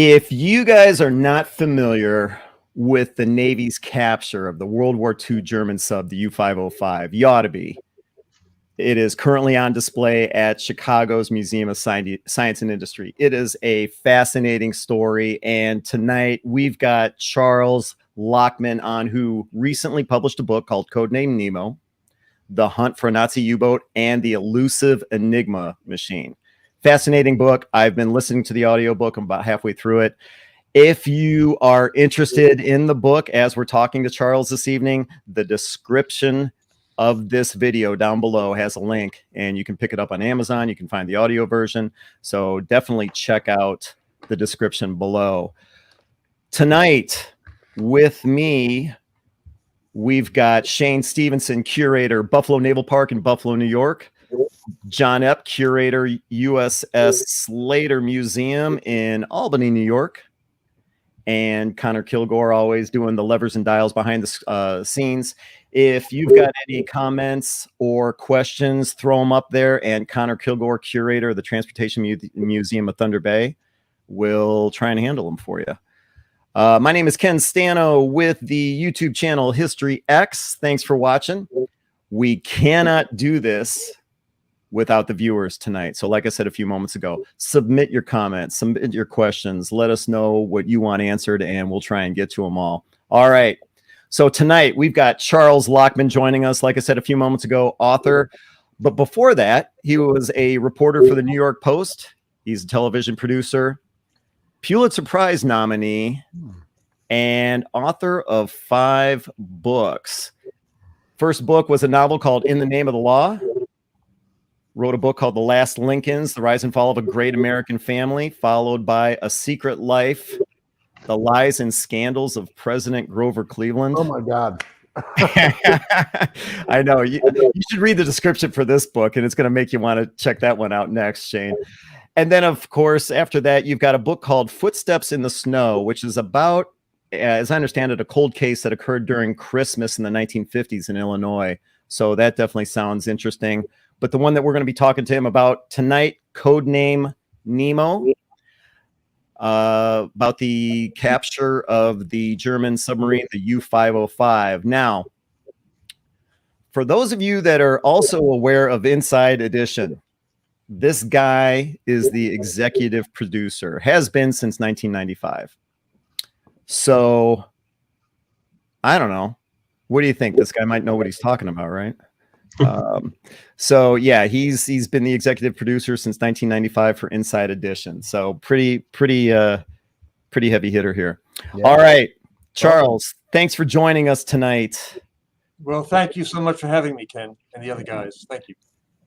If you guys are not familiar with the Navy's capture of the World War II German sub, the U-505, you ought to be. It is currently on display at Chicago's Museum of Science and Industry. It is a fascinating story, and tonight we've got Charles Lachman on, who recently published a book called Codename Nemo, The Hunt for a Nazi U-Boat, and the Elusive Enigma Machine. Fascinating book. I've been listening to the audiobook. I'm about halfway through it. If you are interested in the book, as we're talking to Charles this evening, the description of this video down below has a link, and you can pick it up on Amazon. You can find the audio version. So definitely check out the description below. Tonight with me, we've got Shane Stevenson, curator, Buffalo Naval Park in Buffalo, New York. John Epp, curator, USS Slater Museum in Albany, New York. And Connor Kilgore, always doing the levers and dials behind the scenes. If you've got any comments or questions, throw them up there. And Connor Kilgore, curator of the Transportation Museum of Thunder Bay, will try and handle them for you. My name is Ken Stano with the YouTube channel History X. Thanks for watching. We cannot do this without the viewers tonight. So like I said a few moments ago, submit your comments, submit your questions, let us know what you want answered, and we'll try and get to them all. All right. So tonight we've got Charles Lachman joining us, like I said a few moments ago, author. But before that, he was a reporter for the New York Post. He's a television producer, Pulitzer Prize nominee, and author of 5 books. First book was a novel called In the Name of the Law. Wrote a book called The Last Lincolns, The Rise and Fall of a Great American Family, followed by A Secret Life, The Lies and Scandals of President Grover Cleveland. Oh, my God. I know. You should read the description for this book, and it's going to make you want to check that one out next, Shane. And then, of course, after that, you've got a book called Footsteps in the Snow, which is about, as I understand it, a cold case that occurred during Christmas in the 1950s in Illinois. So that definitely sounds interesting. But the one that we're going to be talking to him about tonight, Codename Nemo, about the capture of the German submarine, the U-505. Now, for those of you that are also aware of Inside Edition, this guy is the executive producer, has been since 1995. So, I don't know. What do you think? This guy might know what he's talking about, right? So yeah, he's been the executive producer since 1995 for Inside Edition. So pretty heavy hitter here. Yeah. All right, Charles, thanks for joining us tonight. Well, thank you so much for having me, Ken, and the other guys. Thank you.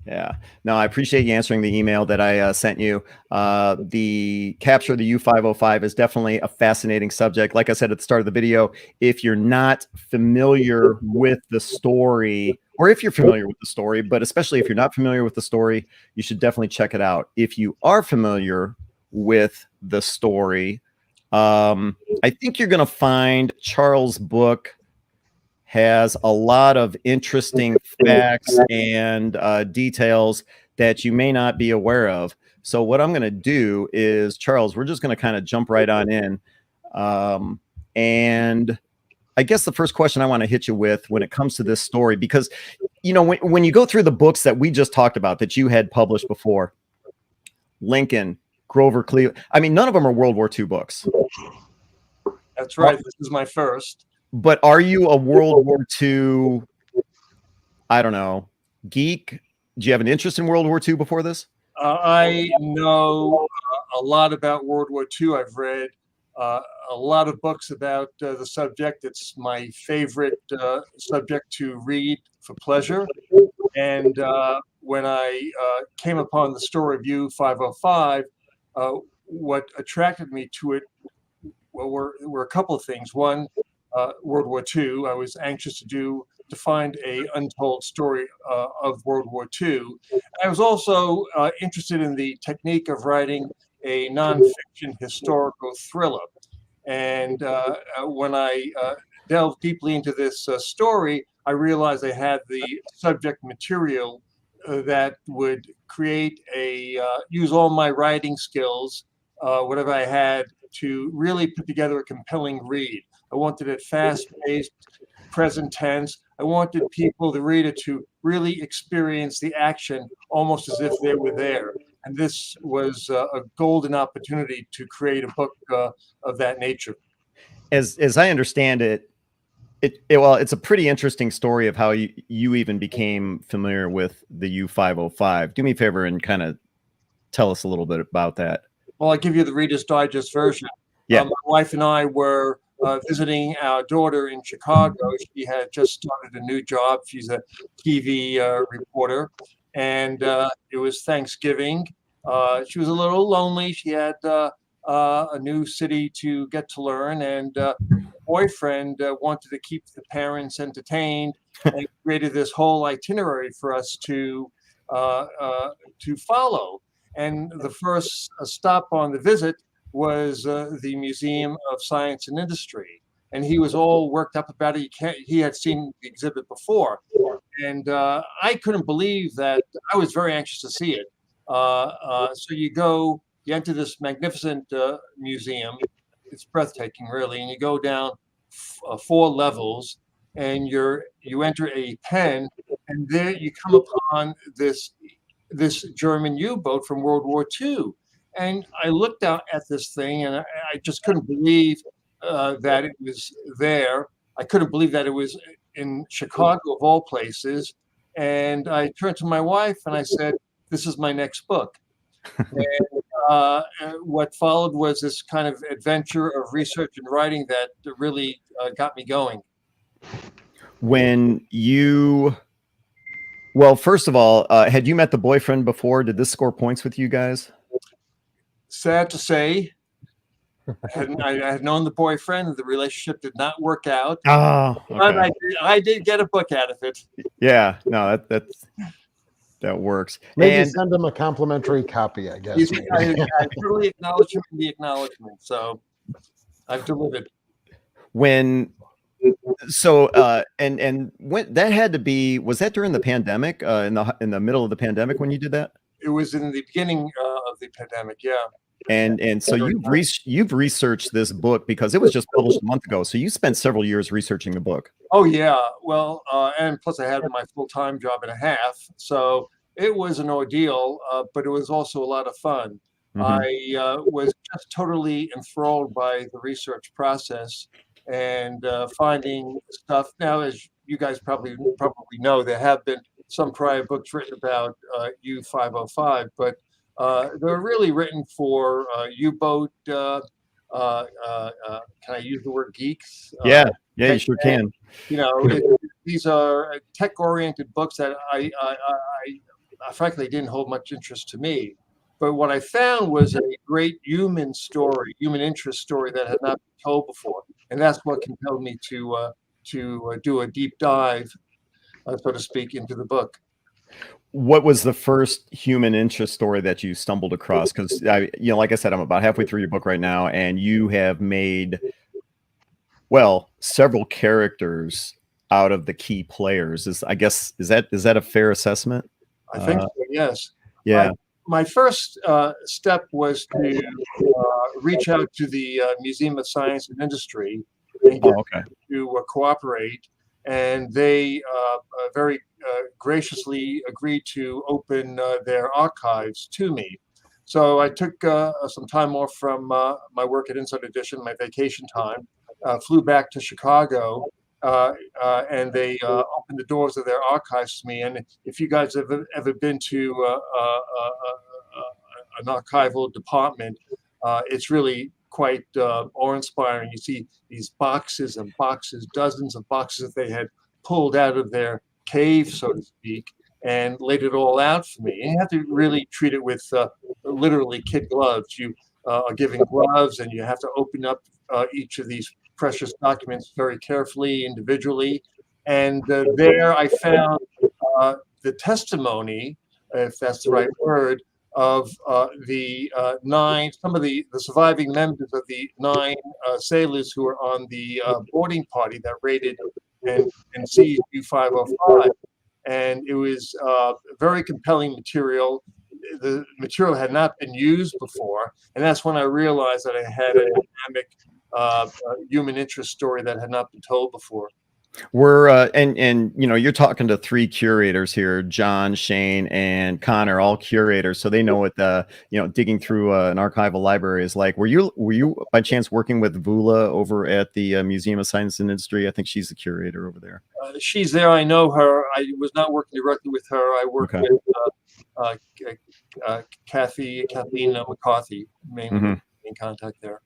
Yeah, no, I appreciate you answering the email that I sent you. The capture of the U-505 is definitely a fascinating subject. Like I said at the start of the video, if you're not familiar with the story, or if you're familiar with the story, but especially if you're not familiar with the story, you should definitely check it out. If you are familiar with the story, I think you're going to find Charles' book has a lot of interesting facts and details that you may not be aware of. So what I'm going to do is, Charles, we're just going to kind of jump right on in. And I guess the first question I want to hit you with when it comes to this story, because, you know, when you go through the books that we just talked about that you had published before, Lincoln, Grover Cleveland, I mean, none of them are World War II books. That's right. This is my first. But are you a World War II, I don't know, geek? Do you have an interest in World War II before this? I know a lot about World War II. I've read a lot of books about the subject. It's my favorite subject to read for pleasure. And when I came upon the story of U-505, what attracted me to it were a couple of things. One, World War II. I was anxious to find a untold story of World War II. I was also interested in the technique of writing a nonfiction historical thriller. And when I delved deeply into this story, I realized I had the subject material that would create use all my writing skills, whatever I had to really put together a compelling read. I wanted it fast-paced, present tense. I wanted people, the reader, to really experience the action almost as if they were there. And this was a golden opportunity to create a book of that nature. As I understand it, well, it's a pretty interesting story of how you even became familiar with the U505. Do me a favor and kind of tell us a little bit about that. Well, I'll give you the Reader's Digest version. Yeah. My wife and I were visiting our daughter in Chicago. She had just started a new job. She's a TV reporter, and it was Thanksgiving. She was a little lonely. She had a new city to get to learn, and boyfriend wanted to keep the parents entertained and created this whole itinerary for us to follow. And the first stop on the visit was the Museum of Science and Industry. And he was all worked up about it. He had seen the exhibit before. And I couldn't believe that. I was very anxious to see it. So you enter this magnificent museum. It's breathtaking, really. And you go down 4 levels, and you enter a pen, and there you come upon this German U-boat from World War II. And I looked out at this thing, and I just couldn't believe that it was there. I couldn't believe that it was in Chicago, of all places. And I turned to my wife and I said, "This is my next book." And what followed was this kind of adventure of research and writing that really got me going. Well, first of all, had you met the boyfriend before? Did this score points with you guys? Sad to say, I had known the boyfriend. The relationship did not work out. Oh, okay. But I did get a book out of it. Yeah, no, that works. Maybe send him a complimentary copy, I guess. I totally acknowledge him in the acknowledgement, so I've delivered. And when that had to be, was that during the pandemic, in the middle of the pandemic when you did that? It was in the beginning of the pandemic, yeah. And so you've researched this book because it was just published a month ago. So you spent several years researching the book. Oh yeah, well, and plus I had my full-time job and a half, so it was an ordeal, but it was also a lot of fun. Mm-hmm. I was just totally enthralled by the research process and finding stuff. Now, as you guys probably know, there have been some prior books written about U505, but they're really written for U-boat. Can I use the word geeks? Yeah, you sure can. You know, these are tech-oriented books that I frankly didn't hold much interest to me. But what I found was a great human interest story that had not been told before, and that's what compelled me to do a deep dive, so to speak, into the book. What was the first human interest story that you stumbled across? Because like I said, I'm about halfway through your book right now, and you have made, well, several characters out of the key players. Is that a fair assessment? I think so, yes. Yeah. My first step was to reach out to the Museum of Science and Industry and get them to cooperate, and they very graciously agreed to open their archives to me. So I took some time off from my work at Inside Edition, my vacation time, flew back to Chicago, and they opened the doors of their archives to me. And if you guys have ever been to an archival department, it's really quite awe-inspiring. You see these boxes and boxes, dozens of boxes that they had pulled out of their cave, so to speak, and laid it all out for me. And you have to really treat it with literally kid gloves. You are given gloves, and you have to open up each of these precious documents very carefully, individually. And there I found the testimony, if that's the right word, of some of the surviving members of the 9 sailors who were on the boarding party that raided and seized U505. And it was very compelling material. the material had not been used before, and that's when I realized that I had a dynamic human interest story that had not been told before. We're and you're talking to three curators here, John, Shane, and Connor, all curators, so they know what the digging through an archival library is like. Were you by chance working with Vula over at the Museum of Science and Industry? I think she's the curator over there. She's there. I know her. I was not working directly with her. I worked with Kathleen McCarthy, mainly in contact there.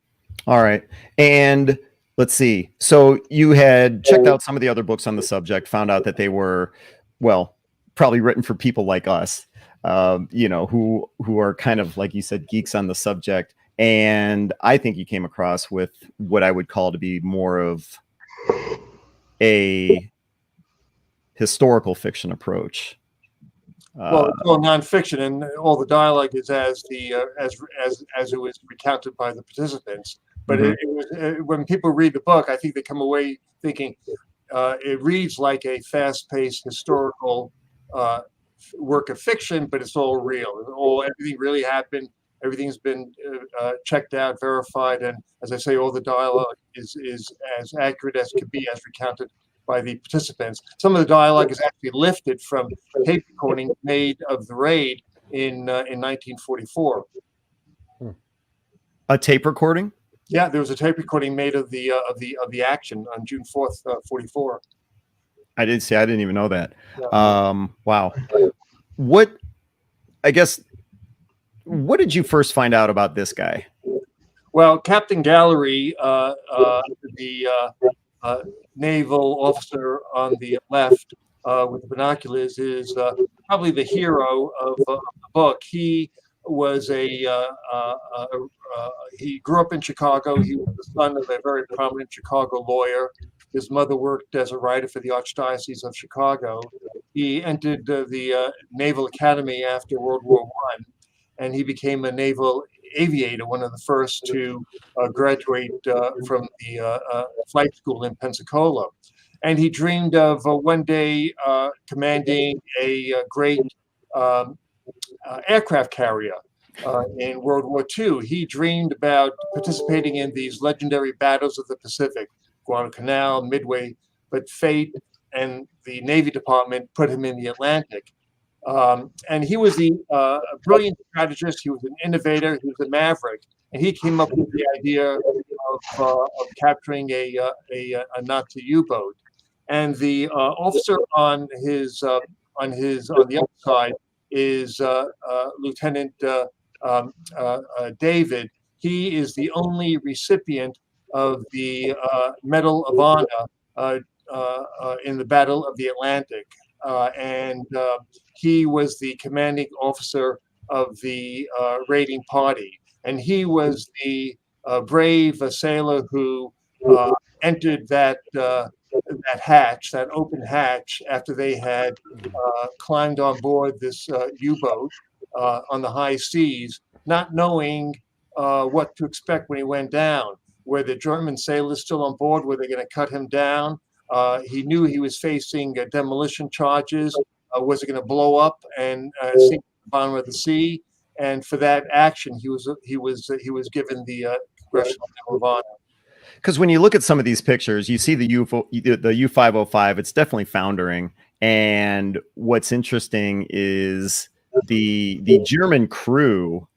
All right, and let's see. So you had checked out some of the other books on the subject, found out that they were, well, probably written for people like us, who are kind of, like you said, geeks on the subject. And I think you came across with what I would call to be more of a historical fiction approach. Well, it's all nonfiction, and all the dialogue is as it was recounted by the participants. But it was, when people read the book, I think they come away thinking it reads like a fast-paced historical work of fiction, but it's all real. Everything really happened. Everything's been checked out, verified, and as I say, all the dialogue is as accurate as could be, as recounted by the participants. Some of the dialogue is actually lifted from tape recording made of the raid in 1944. A tape recording? Yeah, there was a tape recording made of the action on June 4th, 44. I didn't even know that. Yeah. Wow. What did you first find out about this guy? Well, Captain Gallery, the naval officer on the left with the binoculars, is probably the hero of the book. He was he grew up in Chicago. He was the son of a very prominent Chicago lawyer. His mother worked as a writer for the Archdiocese of Chicago. He entered the Naval Academy after World War I, and he became a naval aviator, one of the first to graduate from the flight school in Pensacola. And he dreamed of one day commanding a great aircraft carrier in World War II. He dreamed about participating in these legendary battles of the Pacific, Guadalcanal, Midway, but fate and the Navy Department put him in the Atlantic. And he was a brilliant strategist. He was an innovator. He was a maverick, and he came up with the idea of capturing a Nazi U-boat. And the officer on the other side is Lieutenant David. He is the only recipient of the Medal of Honor in the Battle of the Atlantic, and he was the commanding officer of the raiding party, and he was the brave sailor who entered that hatch, that open hatch, after they had climbed on board this U-boat on the high seas, not knowing what to expect when he went down. Were the German sailors still on board? Were they going to cut him down? He knew he was facing demolition charges. Was it going to blow up and sink to the bottom of the sea? And for that action, he was given the Congressional Medal of Honor. Because when you look at some of these pictures, you see the U-505. It's definitely foundering. And what's interesting is the German crew.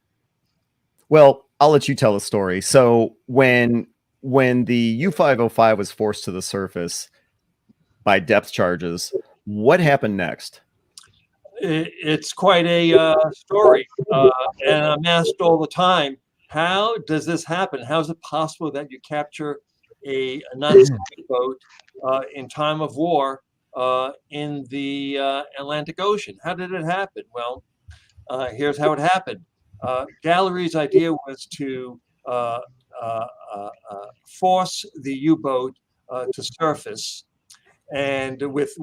Well, I'll let you tell the story. So when the U-505 was forced to the surface by depth charges, what happened next? It's quite a story, and I'm asked all the time, how does this happen? How is it possible that you capture a Nazi boat in time of war in the Atlantic Ocean? How did it happen? Well, here's how it happened. Gallery's idea was to force the U-boat to surface, and with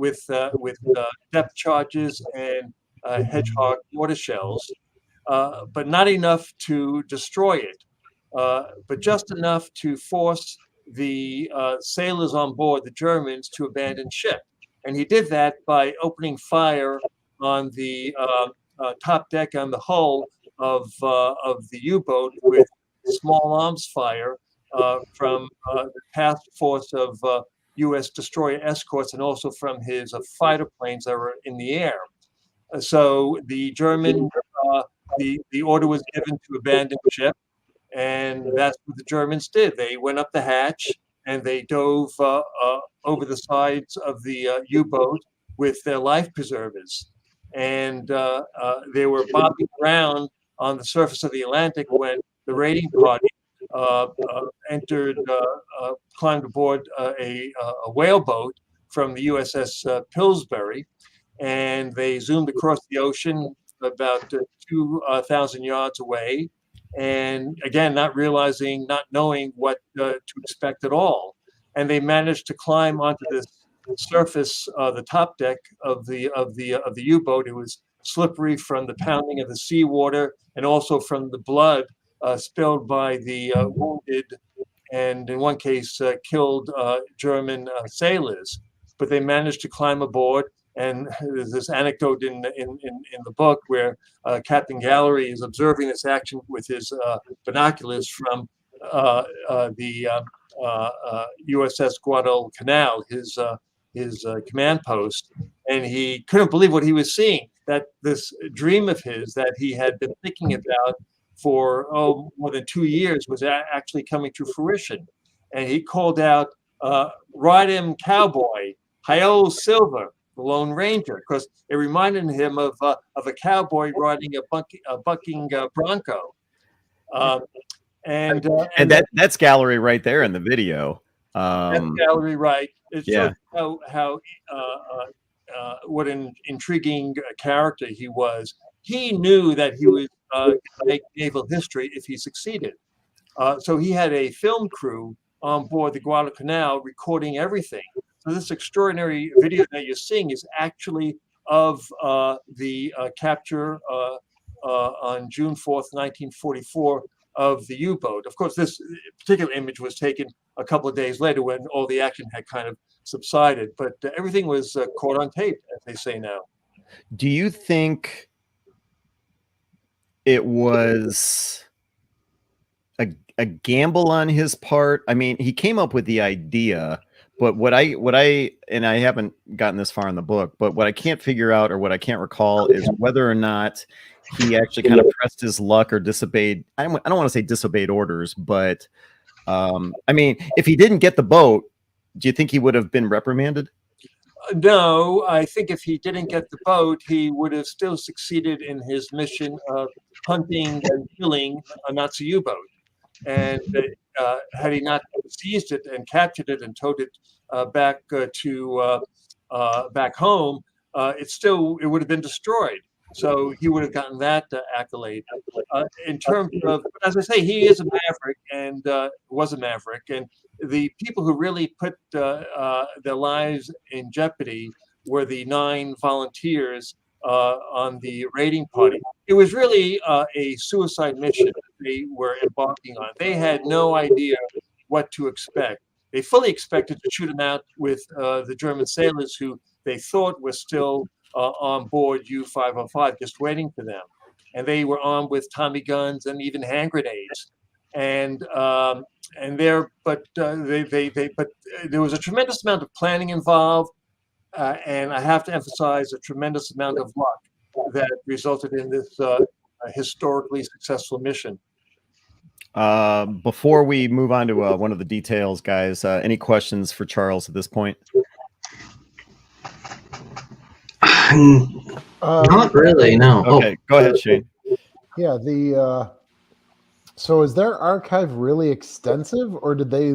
depth charges and hedgehog mortar shells, but not enough to destroy it, but just enough to force the sailors on board, the Germans, to abandon ship. And he did that by opening fire on the top deck on the hull of the U-boat with small arms fire from the task force of U.S. destroyer escorts and also from his fighter planes that were in the air. So the German, the order was given to abandon ship, and that's what the Germans did. They went up the hatch and they dove over the sides of the U-boat with their life preservers. And they were bobbing around on the surface of the Atlantic when the raiding party climbed aboard a whaleboat from the USS Pillsbury, and they zoomed across the ocean about 2,000 yards away. And again, not knowing what to expect at all. And they managed to climb onto this surface, the top deck of the U-boat. It was slippery from the pounding of the seawater and also from the blood spilled by the wounded and, in one case, killed German sailors. But they managed to climb aboard. And there's this anecdote in the book where Captain Gallery is observing this action with his binoculars from the USS Guadalcanal, his command post, and he couldn't believe what he was seeing. That this dream of his that he had been thinking about for more than 2 years was actually coming to fruition. And he called out, "Ride him, cowboy, hi-yo, Silver, the Lone Ranger," because it reminded him of a cowboy riding a bucking bronco. And that's Gallery right there in the video. That's Gallery, right? It yeah. shows how what an intriguing character he was. He knew that he was going to make naval history if he succeeded. So he had a film crew on board the Guadalcanal recording everything. So this extraordinary video that you're seeing is actually of the capture on June 4th, 1944, of the U-boat. Of course, this particular image was taken a couple of days later when all the action had kind of subsided, but everything was caught on tape, as they say now. Do you think it was a gamble on his part? I mean, he came up with the idea, but what I and I haven't gotten this far in the book, but what I can't figure out or what I can't recall is whether or not he actually kind of pressed his luck or disobeyed. I don't want to say disobeyed orders, but I mean, if he didn't get the boat, do you think he would have been reprimanded? No, I think if he didn't get the boat, he would have still succeeded in his mission of hunting and killing a Nazi U-boat. And had he not seized it and captured it and towed it back home, it would have been destroyed. So he would have gotten that accolade. In terms of, as I say, he is a maverick and was a maverick. And the people who really put their lives in jeopardy were the 9 volunteers on the raiding party. It was really a suicide mission they were embarking on. They had no idea what to expect. They fully expected to shoot them out with the German sailors who they thought were still on board U-505, just waiting for them. And they were armed with Tommy guns and even hand grenades. But there was a tremendous amount of planning involved, and I have to emphasize a tremendous amount of luck that resulted in this historically successful mission. Before we move on to one of the details, guys, any questions for Charles at this point? Not really, no. Okay, go ahead, Shane. Yeah, so is their archive really extensive, or did they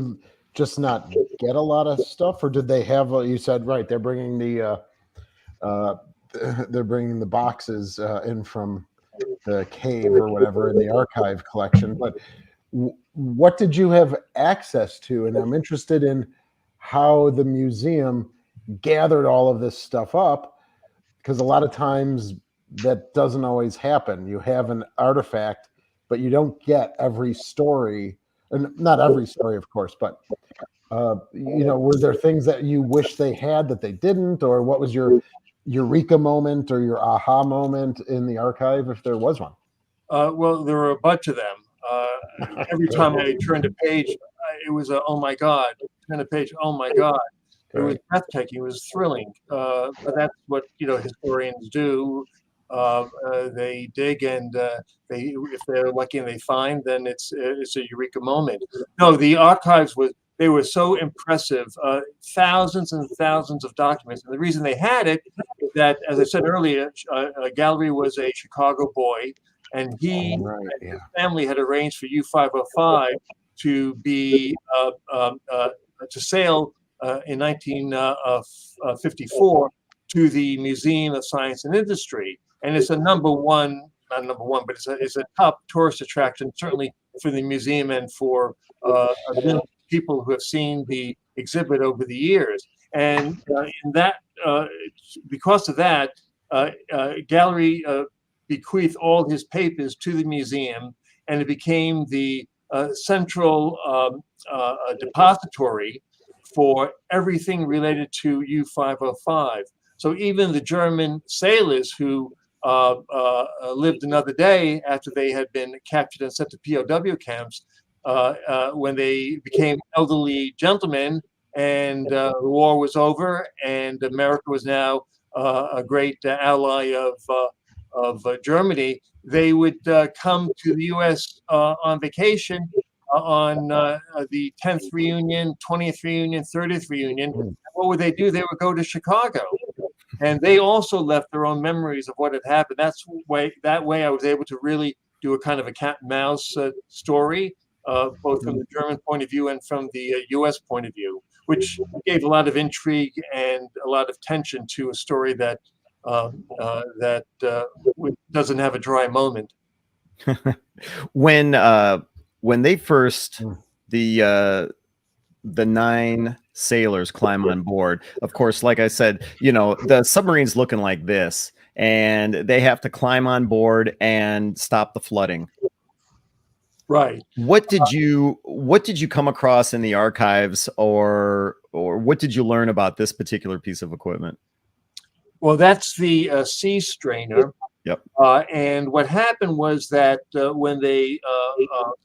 just not get a lot of stuff, or did they have? You said right, they're bringing the boxes in from the cave or whatever in the archive collection. But what did you have access to? And I'm interested in how the museum gathered all of this stuff up, because a lot of times that doesn't always happen. You have an artifact, but you don't get every story, and not every story, of course, but were there things that you wish they had that they didn't, or what was your eureka moment or your aha moment in the archive, if there was one? Well, there were a bunch of them. Every time I turned a page, it was a, oh my God. Turn a page, oh my God. It was breathtaking. It was thrilling. But that's what historians do. They dig, and if they're lucky and they find, then it's a eureka moment. No, the archives they were so impressive. Thousands and thousands of documents, and the reason they had it is that, as I said earlier, Gallery was a Chicago boy, and he and his family had arranged for U-505 to be to sail in 1954 to the Museum of Science and Industry, and it's a not number one, but it's a top tourist attraction, certainly for the museum and for people who have seen the exhibit over the years. And because of that, Gallery bequeathed all his papers to the museum, and it became the central depository for everything related to U-505. So even the German sailors who lived another day after they had been captured and sent to POW camps, when they became elderly gentlemen and the war was over and America was now a great ally of Germany, they would come to the U.S. On vacation on the 10th reunion, 20th reunion, 30th reunion. And what would they do? They would go to Chicago. And they also left their own memories of what had happened. That way I was able to really do a kind of a cat and mouse story, both from the German point of view and from the U.S. point of view, which gave a lot of intrigue and a lot of tension to a story that doesn't have a dry moment. When they first the 9 sailors climb on board, of course, like I said, the submarine's looking like this, and they have to climb on board and stop the flooding. Right. What did you come across in the archives, or what did you learn about this particular piece of equipment? Well, that's the sea strainer. Yep. And what happened was that when they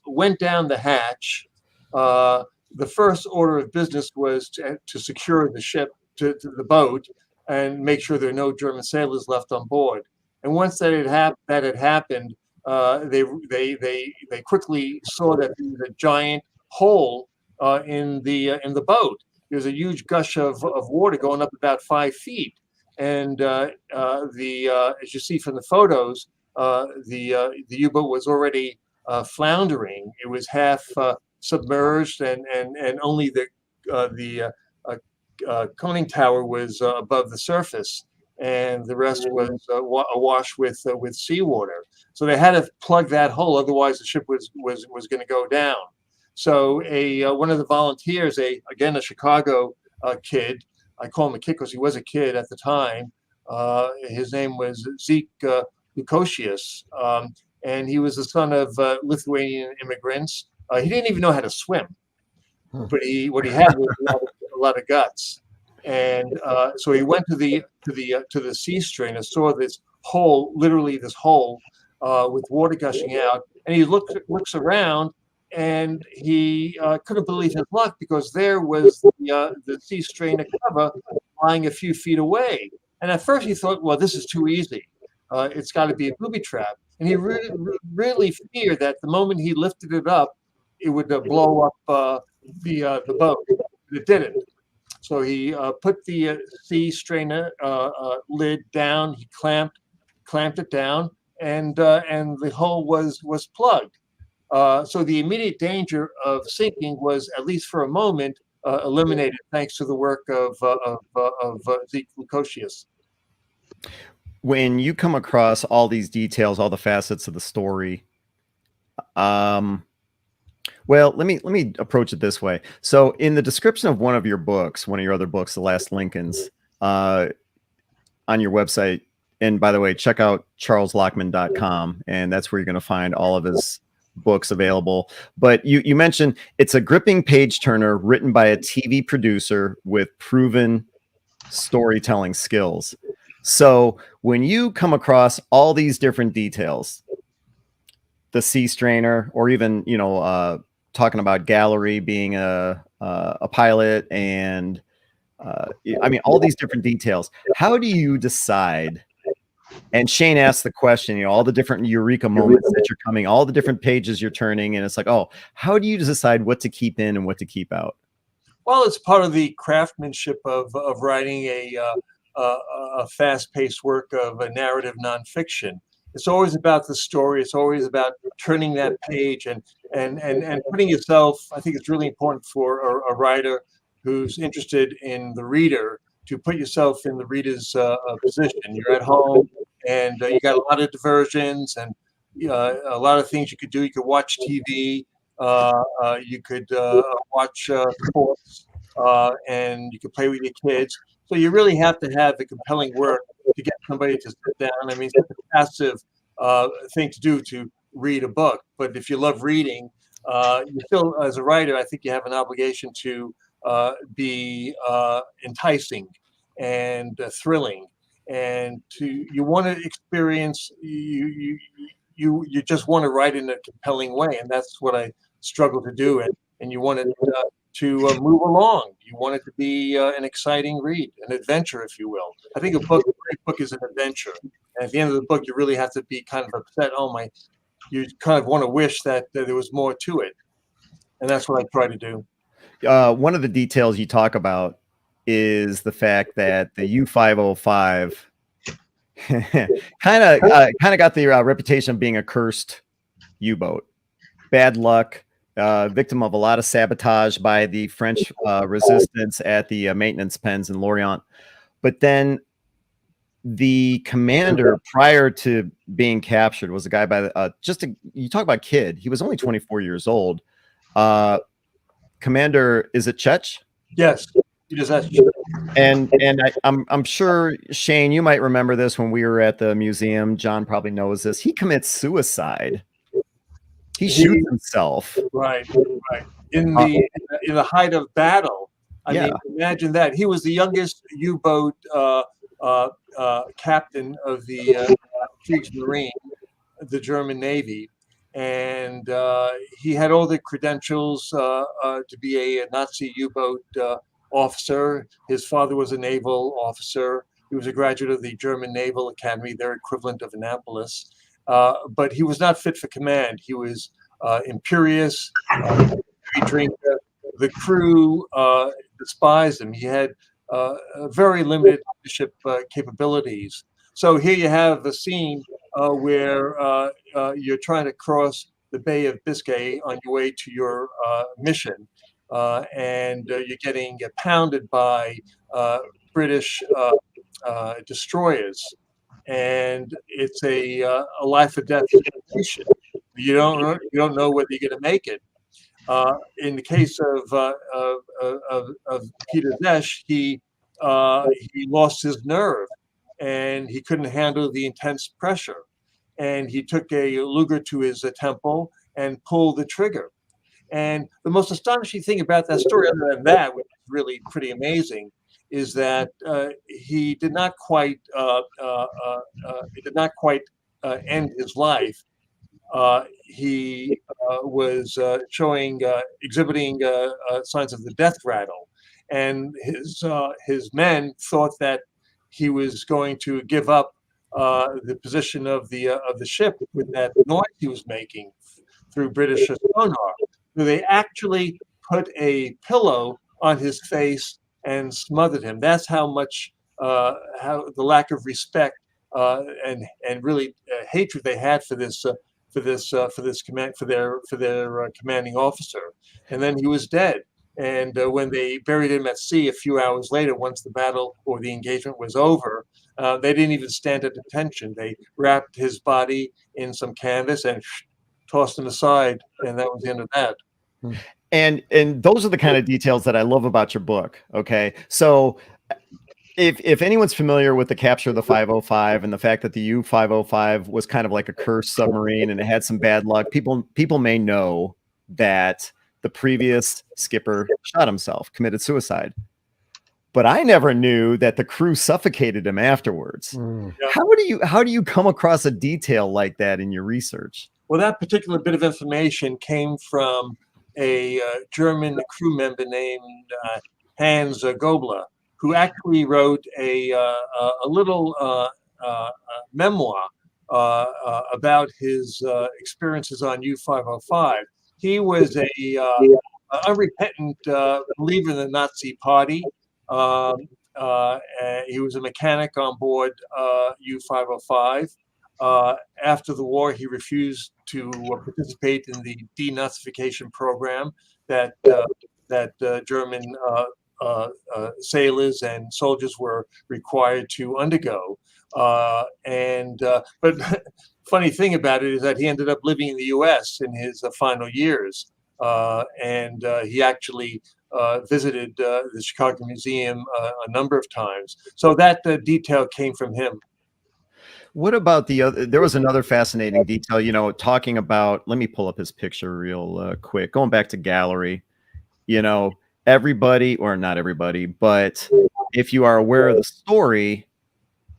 went down the hatch, the first order of business was to secure the ship to the boat and make sure there are no German sailors left on board. And once that had happened, they quickly saw that there was a giant hole in the boat. There's a huge gush of water going up about 5 feet. And as you see from the photos, the U-boat was already floundering. It was half submerged, and only the conning tower was above the surface, and the rest was awash with seawater. So they had to plug that hole, otherwise the ship was going to go down. So one of the volunteers, again a Chicago kid. I call him a kid because he was a kid at the time. His name was Zeke Lukosius, and he was the son of Lithuanian immigrants. He didn't even know how to swim, but what he had was a lot of guts. And so he went to the sea strainer, saw this hole, literally this hole, with water gushing out, and he looks around. And he couldn't believe his luck, because there was the sea strainer cover lying a few feet away. And at first he thought, well, this is too easy. It's got to be a booby trap. And he really feared that the moment he lifted it up, it would blow up the boat. It didn't. So he put the sea strainer lid down. He clamped it down, and the hole was plugged. So the immediate danger of sinking was, at least for a moment, eliminated thanks to the work of Zeke Lukosius. When you come across all these details, all the facets of the story, well, let me approach it this way. So in the description of one of your other books, The Last Lincolns, on your website, and by the way, check out charleslachman.com, and that's where you're going to find all of his books available. But you mentioned it's a gripping page turner written by a TV producer with proven storytelling skills. So when you come across all these different details, the sea strainer, or even, talking about Gallery being a pilot, and I mean, all these different details, how do you decide? And Shane asked the question, all the different eureka moments that you're coming, all the different pages you're turning, and it's like, oh, how do you decide what to keep in and what to keep out? Well, it's part of the craftsmanship of writing a fast-paced work of a narrative nonfiction. It's always about the story. It's always about turning that page and putting yourself. I think it's really important for a writer who's interested in the reader to put yourself in the reader's position. You're at home, and you got a lot of diversions and a lot of things you could do. You could watch TV. You could watch sports, and you could play with your kids. So you really have to have the compelling work to get somebody to sit down. I mean, it's a passive thing to do, to read a book. But if you love reading, you still, as a writer, I think you have an obligation to be enticing and thrilling, and you want to experience. You just want to write in a compelling way, and that's what I struggle to do. And you want it to move along. You want it to be an exciting read, an adventure, if you will. I think a great book is an adventure. And at the end of the book, you really have to be kind of upset. Oh my, you kind of want to wish that there was more to it. And that's what I try to do. One of the details you talk about is the fact that the U-505 kind of got the reputation of being a cursed U-boat. Bad luck, victim of a lot of sabotage by the French resistance at the maintenance pens in Lorient. But then the commander, prior to being captured, was a guy by the you talk about kid. He was only 24 years old. Commander, is it Chech? Yes, he does that. And I'm sure, Shane, you might remember this when we were at the museum. John probably knows this. He commits suicide. He shoots himself. Right. In the height of battle. I mean, imagine that. He was the youngest U-boat captain of the Kriegsmarine, the German Navy, and he had all the credentials to be a Nazi U-boat officer. His father was a naval officer. He was a graduate of the German Naval Academy, their equivalent of Annapolis. But he was not fit for command. He was imperious, heavy drinker. The crew despised him. He had very limited leadership capabilities. So here you have the scene where you're trying to cross the Bay of Biscay on your way to your mission, and you're getting pounded by British destroyers, and it's a life or death situation. You don't know whether you're going to make it. In the case of Peter Zesch, he lost his nerve, and he couldn't handle the intense pressure, and he took a Luger to his temple and pulled the trigger. And the most astonishing thing about that story, other than that, which is really pretty amazing, is that he did not quite end his life. He was exhibiting signs of the death rattle, and his men thought that he was going to give up the position of the ship with that noise he was making through British sonar. So they actually put a pillow on his face and smothered him. That's how much how the lack of respect and really hatred they had for their commanding officer. And then he was dead. And when they buried him at sea a few hours later, once the battle or the engagement was over, they didn't even stand at attention. They wrapped his body in some canvas and tossed him aside, and that was the end of that. And those are the kind of details that I love about your book. Okay, so if anyone's familiar with the capture of the 505 and the fact that the U-505 was kind of like a cursed submarine and it had some bad luck, people may know that the previous skipper shot himself, committed suicide. but I never knew that the crew suffocated him afterwards. Mm. Yeah. How do you come across a detail like that in your research? Well, that particular bit of information came from a German crew member named Hans Gobler, who actually wrote a little memoir about his experiences on U-505. He was a unrepentant believer in the Nazi Party. He was a mechanic on board U-505. After the war, he refused to participate in the denazification program that German sailors and soldiers were required to undergo. But funny thing about it is that he ended up living in the U.S. in his final years, and he actually visited the Chicago Museum a number of times. So that detail came from him. What about the other? There was another fascinating detail, you know, talking about, let me pull up his picture real quick, going back to gallery, you know, everybody, or not everybody, but if you are aware of the story,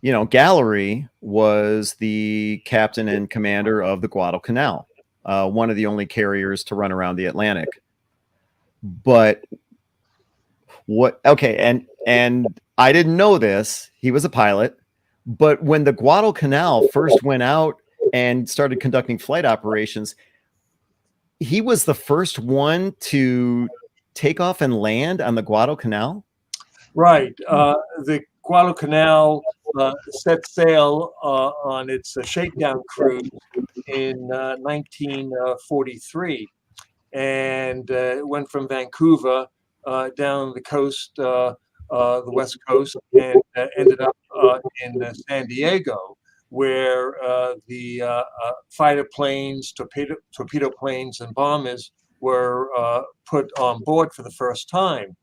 you know, Gallery was the captain and commander of the Guadalcanal, one of the only carriers to run around the Atlantic. But okay, and I didn't know this, he was a pilot. But when the Guadalcanal first went out and started conducting flight operations, he was the first one to take off and land on the Guadalcanal? Right. The Guadalcanal set sail on its shakedown cruise in 1943, and it went from Vancouver down the coast, the west coast, and ended up in San Diego, where the fighter planes, torpedo planes, and bombers were put on board for the first time.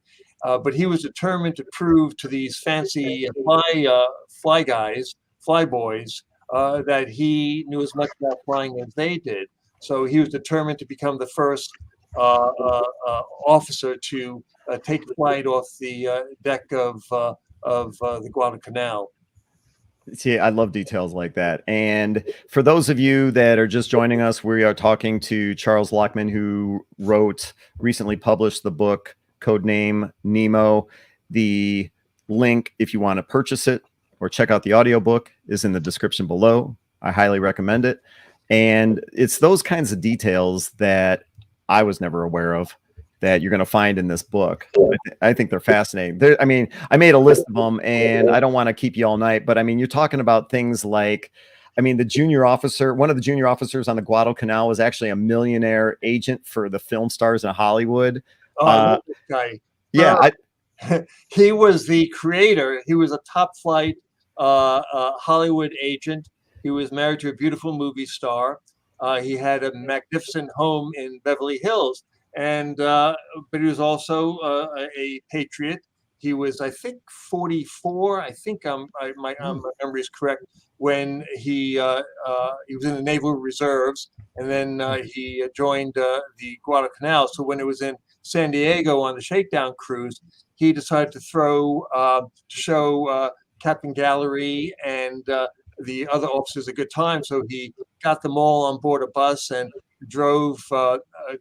But he was determined to prove to these fancy fly guys, fly boys, that he knew as much about flying as they did. So he was determined to become the first officer to take flight off the deck of the Guadalcanal. See, I love details like that. And for those of you that are just joining us, we are talking to Charles Lachman, who recently published the book Codename Nemo. The link, if you want to purchase it or check out the audiobook, is in the description below. I highly recommend it. And it's those kinds of details that I was never aware of that you're going to find in this book. I think they're fascinating. I mean, I made a list of them, and I don't want to keep you all night, but I mean, you're talking about things like, I mean, the junior officer, one of the junior officers on the Guadalcanal was actually a millionaire agent for the film stars in Hollywood. Oh, this guy. Yeah. He was the creator. He was a top flight Hollywood agent. He was married to a beautiful movie star. He had a magnificent home in Beverly Hills. And but he was also a patriot. He was, I think, 44. I think my memory is correct, when he was in the Naval Reserves, and then he joined the Guadalcanal. So when it was in San Diego on the shakedown cruise, he decided to show Captain Gallery and the other officers a good time. So he got them all on board a bus and drove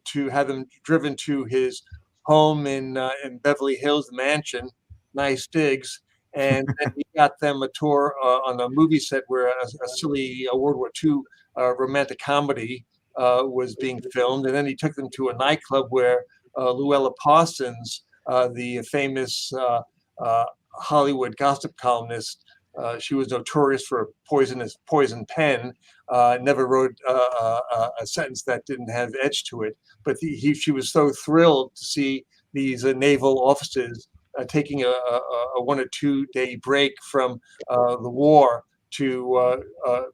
to have them driven to his home in Beverly Hills, the mansion, nice digs, and then he got them a tour on a movie set where a silly World War II romantic comedy was being filmed, and then he took them to a nightclub where Luella Parsons, the famous Hollywood gossip columnist, she was notorious for poison pen. Never wrote a sentence that didn't have edge to it. But she was so thrilled to see these naval officers taking a 1 or 2 day break from the war to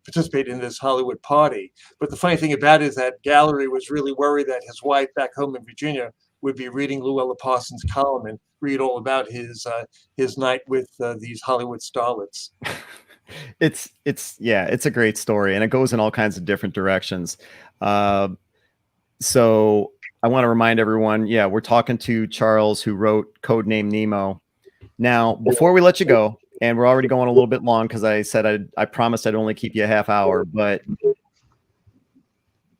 participate in this Hollywood party. But the funny thing about it is that Gallery was really worried that his wife back home in Virginia would be reading Luella Parsons' column and read all about his night with these Hollywood starlets. It's a great story, and it goes in all kinds of different directions. So I want to remind everyone, we're talking to Charles, who wrote Codename Nemo. Now, before we let you go, and we're already going a little bit long because I said I promised I'd only keep you a half hour, but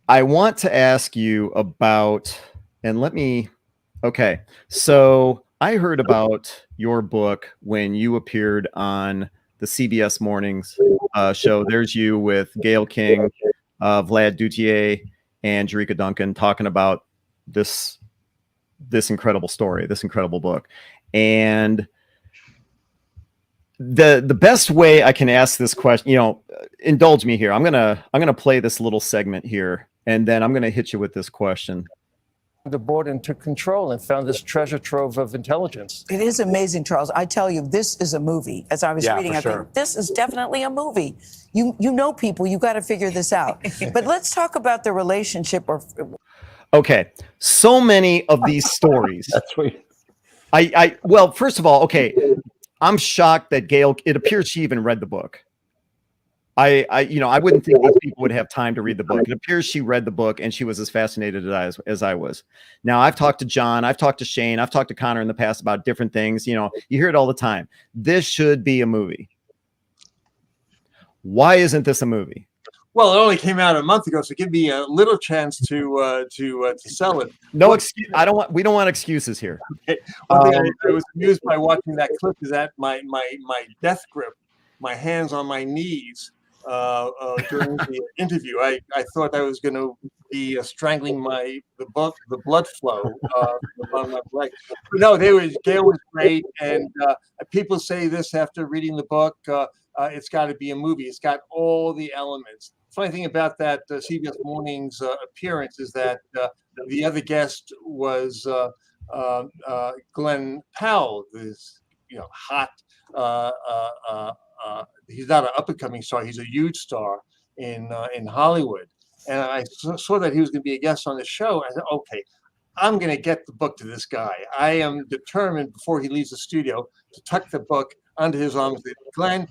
I want to ask you about, and okay. So I heard about your book when you appeared on the CBS Mornings show. There's you with Gail King, Vlad Dutier, and Jerika Duncan talking about this incredible story, this incredible book. And the best way I can ask this question, indulge me here. I'm gonna play this little segment here, and then I'm gonna hit you with this question. The board and took control and found this treasure trove of intelligence. It is amazing, Charles. I tell you, this is a movie. As I was reading, I sure. think this is definitely a movie. You know people, you got to figure this out. But let's talk about the relationship. Okay, so many of these stories. That's sweet. Well, first of all, okay, I'm shocked that Gail. It appears she even read the book. I wouldn't think these people would have time to read the book. It appears she read the book and she was as fascinated as I was. Now, I've talked to John, I've talked to Shane, I've talked to Connor in the past about different things. You hear it all the time. This should be a movie. Why isn't this a movie? Well, it only came out a month ago, so give me a little chance to sell it. No excuse. We don't want excuses here. Okay. One thing I was amused by watching that clip is that my death grip, my hands on my knees during the interview. I thought I was going to be strangling the blood flow on my leg. But no, Gail was great, and people say this after reading the book. It's got to be a movie. It's got all the elements. Funny thing about that CBS Mornings appearance is that the other guest was Glenn Powell, this hot. He's not an up-and-coming star. He's a huge star in Hollywood. And I saw that he was going to be a guest on the show. I said, okay, I'm going to get the book to this guy. I am determined before he leaves the studio to tuck the book under his arms. Glenn,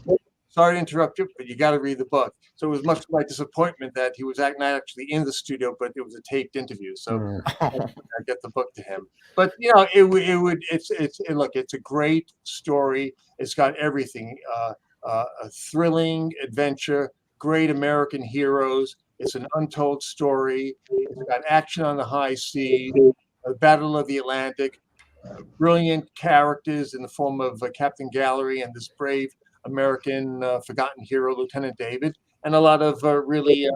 sorry to interrupt you, but you got to read the book. So it was much to my disappointment that he was not actually in the studio, but it was a taped interview. So I get the book to him. But it's a great story. It's got everything: a thrilling adventure, great American heroes. It's an untold story. It's got action on the high sea, a Battle of the Atlantic, brilliant characters in the form of Captain Gallery and this brave American forgotten hero, Lieutenant David, and a lot of really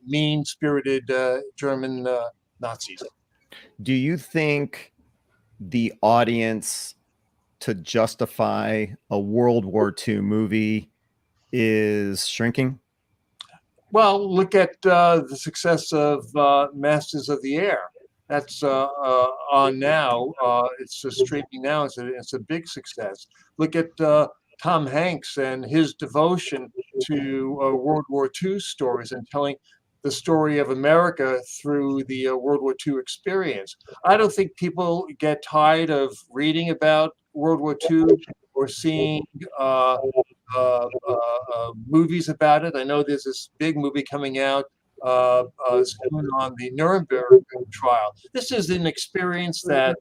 mean-spirited German Nazis. Do you think the audience to justify a World War II movie is shrinking? Well, look at the success of Masters of the Air. That's on now. It's streaming now. It's a big success. Look at Tom Hanks and his devotion to World War II stories and telling the story of America through the World War II experience. I don't think people get tired of reading about World War II or seeing movies about it. I know there's this big movie coming out soon on the Nuremberg trial. This is an experience that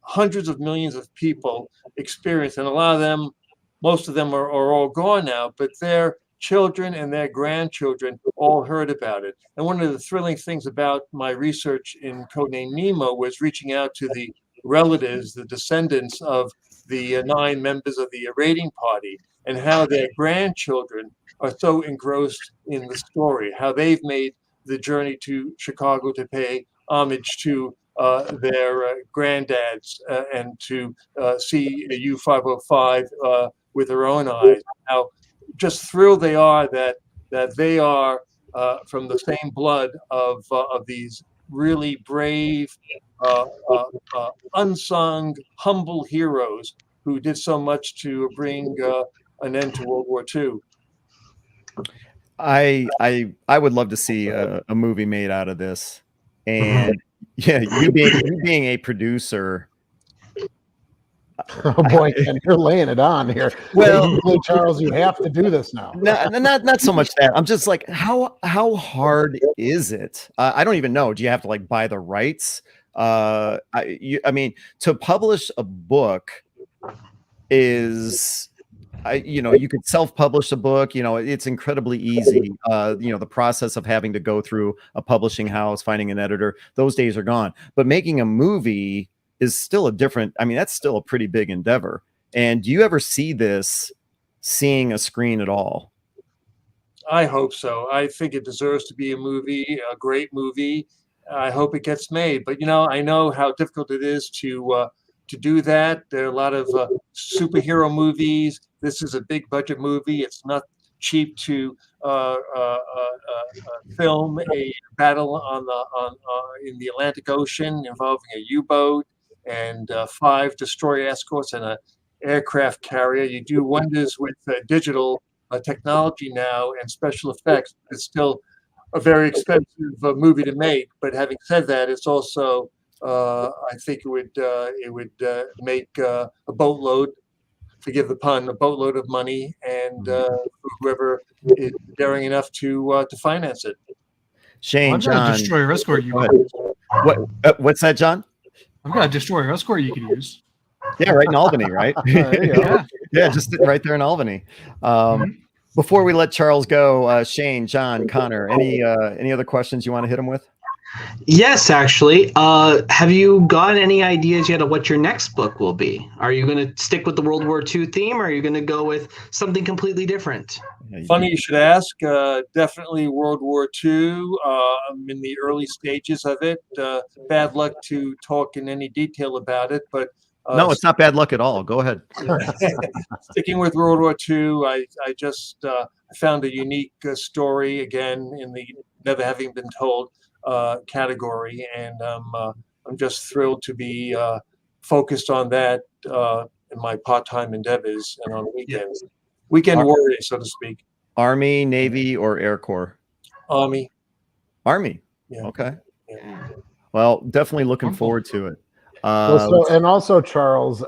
hundreds of millions of people experience, and a lot of them, most of them are all gone now, but their children and their grandchildren all heard about it. And one of the thrilling things about my research in Codename Nemo was reaching out to the relatives, the descendants of the 9 members of the raiding party, and how their grandchildren are so engrossed in the story, how they've made the journey to Chicago to pay homage to their granddads and to see a U-505 with their own eyes. How just thrilled they are that they are from the same blood of these really brave, unsung, humble heroes who did so much to bring an end to World War II. I would love to see a movie made out of this, and yeah, you being a producer. Oh boy, and you're laying it on here. Well, Charles, you have to do this now. Not so much that. I'm just like, how hard is it? I don't even know. Do you have to like buy the rights? I mean, to publish a book is, you could self-publish a book. It's incredibly easy. The process of having to go through a publishing house, finding an editor, those days are gone. But making a movie is still that's still a pretty big endeavor. And do you ever see this seeing a screen at all? I hope so. I think it deserves to be a movie, a great movie. I hope it gets made. But I know how difficult it is to do that. There are a lot of superhero movies. This is a big budget movie. It's not cheap to film a battle in the Atlantic Ocean involving a U-boat and 5 destroyer escorts and an aircraft carrier. You do wonders with digital technology now and special effects. It's still a very expensive movie to make. But having said that, it's also I think it would make a boatload, forgive the pun, a boatload of money, and whoever is daring enough to finance it. Shane, I've got John, a destroyer escort you go can ahead. use. What's that, John? I've got a destroyer escort you can use. Yeah, right in Albany, right? There you go. Yeah. Yeah, just right there in Albany. Before we let Charles go, Shane, John, Connor, any other questions you want to hit him with? Yes, actually. Have you got any ideas yet of what your next book will be? Are you going to stick with the World War II theme, or are you going to go with something completely different? Funny you should ask. Definitely World War II. I'm in the early stages of it. Bad luck to talk in any detail about it, but No, it's not bad luck at all. Go ahead. sticking with World War II, I just found a unique story again in the never having been told category, and I'm just thrilled to be focused on that in my part-time endeavors and on weekends. Weekend warrior, so to speak. Army, Navy, or Air Corps? Army. Army. Yeah. Okay. Yeah. Well, definitely looking forward to it. And also, Charles,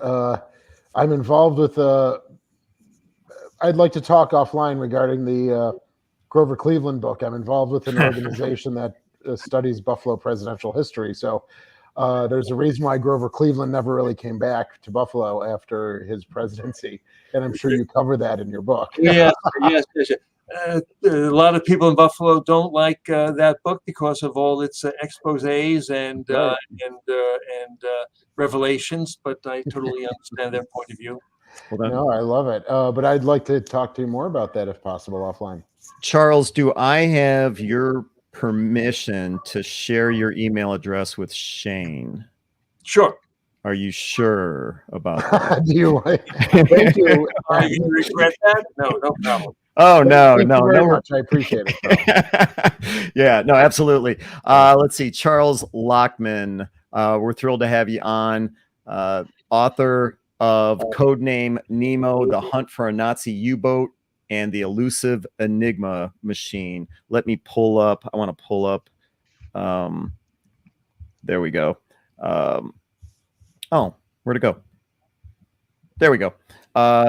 I'm involved with I'd like to talk offline regarding the Grover Cleveland book. I'm involved with an organization that studies Buffalo presidential history. So there's a reason why Grover Cleveland never really came back to Buffalo after his presidency. And I'm sure you cover that in your book. Yes. A lot of people in Buffalo don't like that book because of all its exposés and revelations, but I totally understand their point of view. Well, No, I love it. But I'd like to talk to you more about that if possible offline. Charles, do I have your permission to share your email address with Shane? Sure. Are you sure about that? Do you like? Thank you. You regret that? No problem. Oh, no, Thank no, you very no. much. I appreciate it. Yeah, no, absolutely. Let's see. Charles Lachman, we're thrilled to have you on. Author of Codename Nemo, The Hunt for a Nazi U-Boat, and The Elusive Enigma Machine. Let me pull up. I want to pull up. There we go. Oh, where'd it go? There we go.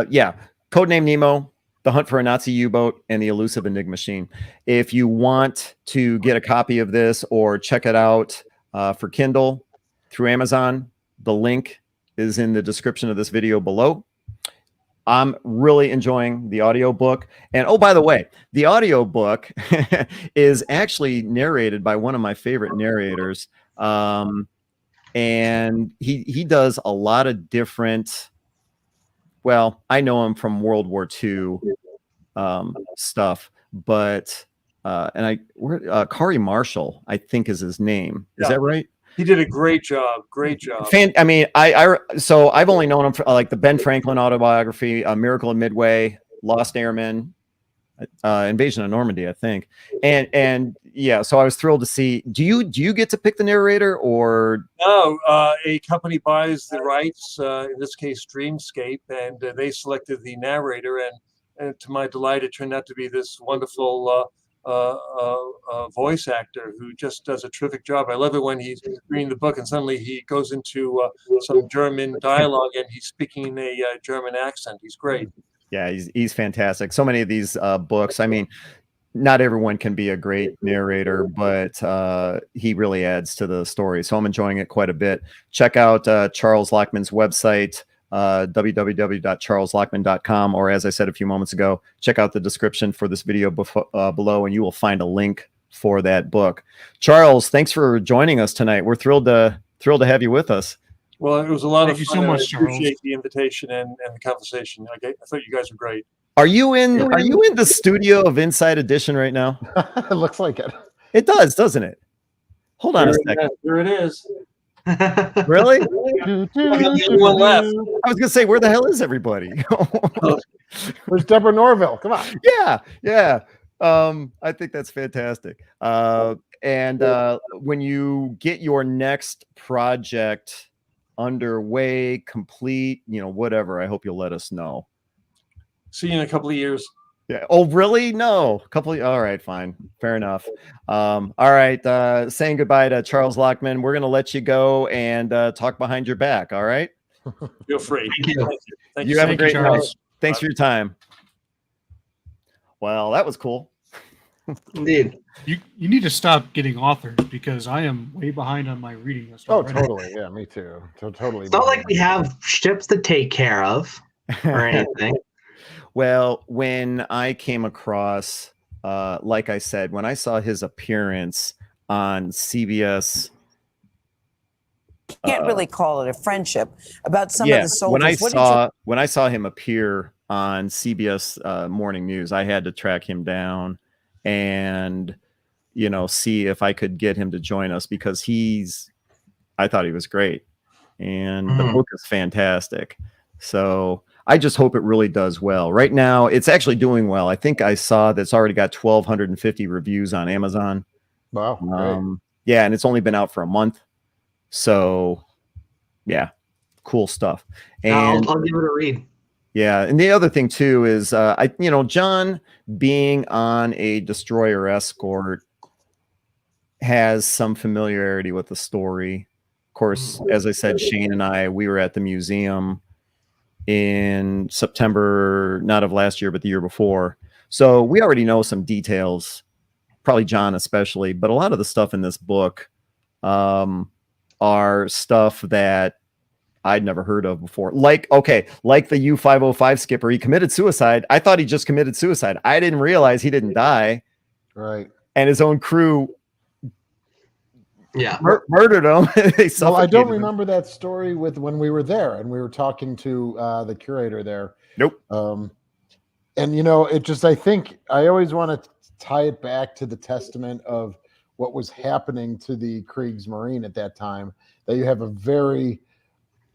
Yeah, Codename Nemo, The Hunt for a Nazi U-Boat, and The Elusive Enigma Machine. If you want to get a copy of this or check it out for Kindle through Amazon, the link is in the description of this video below. I'm really enjoying the audiobook. And oh, by the way, the audiobook is actually narrated by one of my favorite narrators. And he does a lot of different, well, I know him from World War II stuff, but Kari Marshall, I think is his name. Is that right? He did a great job. Great job. I mean, so I've only known him for like the Ben Franklin autobiography, Miracle in Midway, Lost Airmen, Invasion of Normandy, I think. And yeah, so I was thrilled to see. Do you get to pick the narrator, or no? A company buys the rights, in this case Dreamscape, and they selected the narrator, and to my delight, it turned out to be this wonderful voice actor who just does a terrific job. I love it when he's reading the book and suddenly he goes into some German dialogue and he's speaking in a German accent. He's great. Yeah, he's fantastic. So many of these books, I mean, not everyone can be a great narrator, but he really adds to the story. So I'm enjoying it quite a bit. Check out Charles Lachman's website, www.charleslachman.com, or as I said a few moments ago, check out the description for this video below, and you will find a link for that book. Charles, thanks for joining us tonight. We're thrilled to have you with us. Well, it was a lot Thank of you fun. so much, I Charles. appreciate the invitation and the conversation. I thought you guys were great. Are you in the studio of Inside Edition right now? It looks like it. It does, doesn't it? Hold on a second. There it is. Really? One left. I was gonna say, where the hell is everybody? Where's Deborah Norville? Come on. Yeah. I think that's fantastic. And when you get your next project underway, complete, whatever, I hope you'll let us know. See you in a couple of years. Yeah. Oh, really? No. All right, fine. Fair enough. All right. Saying goodbye to Charles Lachman. We're going to let you go and talk behind your back. All right. Feel free. Thank you. Thank You have a Thank you, great night. Charles. Thanks for your time. Well, that was cool. Indeed. You need to stop getting authored because I am way behind on my reading list. Oh, already. totally. Yeah, me too. Totally. It's not like we have ships to take care of or anything. Well, when I came across, like I said, when I saw his appearance on CBS, Can't really call it a friendship about some of the soldiers. When I saw him appear on CBS Morning News, I had to track him down and see if I could get him to join us because I thought he was great, and the book is fantastic. So I just hope it really does well. Right now, it's actually doing well. I think I saw that's already got 1,250 reviews on Amazon. Wow. Great. Yeah, and it's only been out for a month. So, yeah, cool stuff. And I'll give it a read. yeah, and the other thing too is, John being on a destroyer escort has some familiarity with the story. Of course, as I said, Shane and we were at the museum in September, not of last year, but the year before. So we already know some details, probably John especially, but a lot of the stuff in this book are stuff that I'd never heard of before. Like the U-505 skipper, he committed suicide. I thought he just committed suicide. I didn't realize he didn't die. Right. And his own crew murdered him. Well, I don't remember that story with when we were there and we were talking to the curator there. Nope. And it just, I think I always want to tie it back to the testament of what was happening to the Kriegsmarine at that time, that you have a very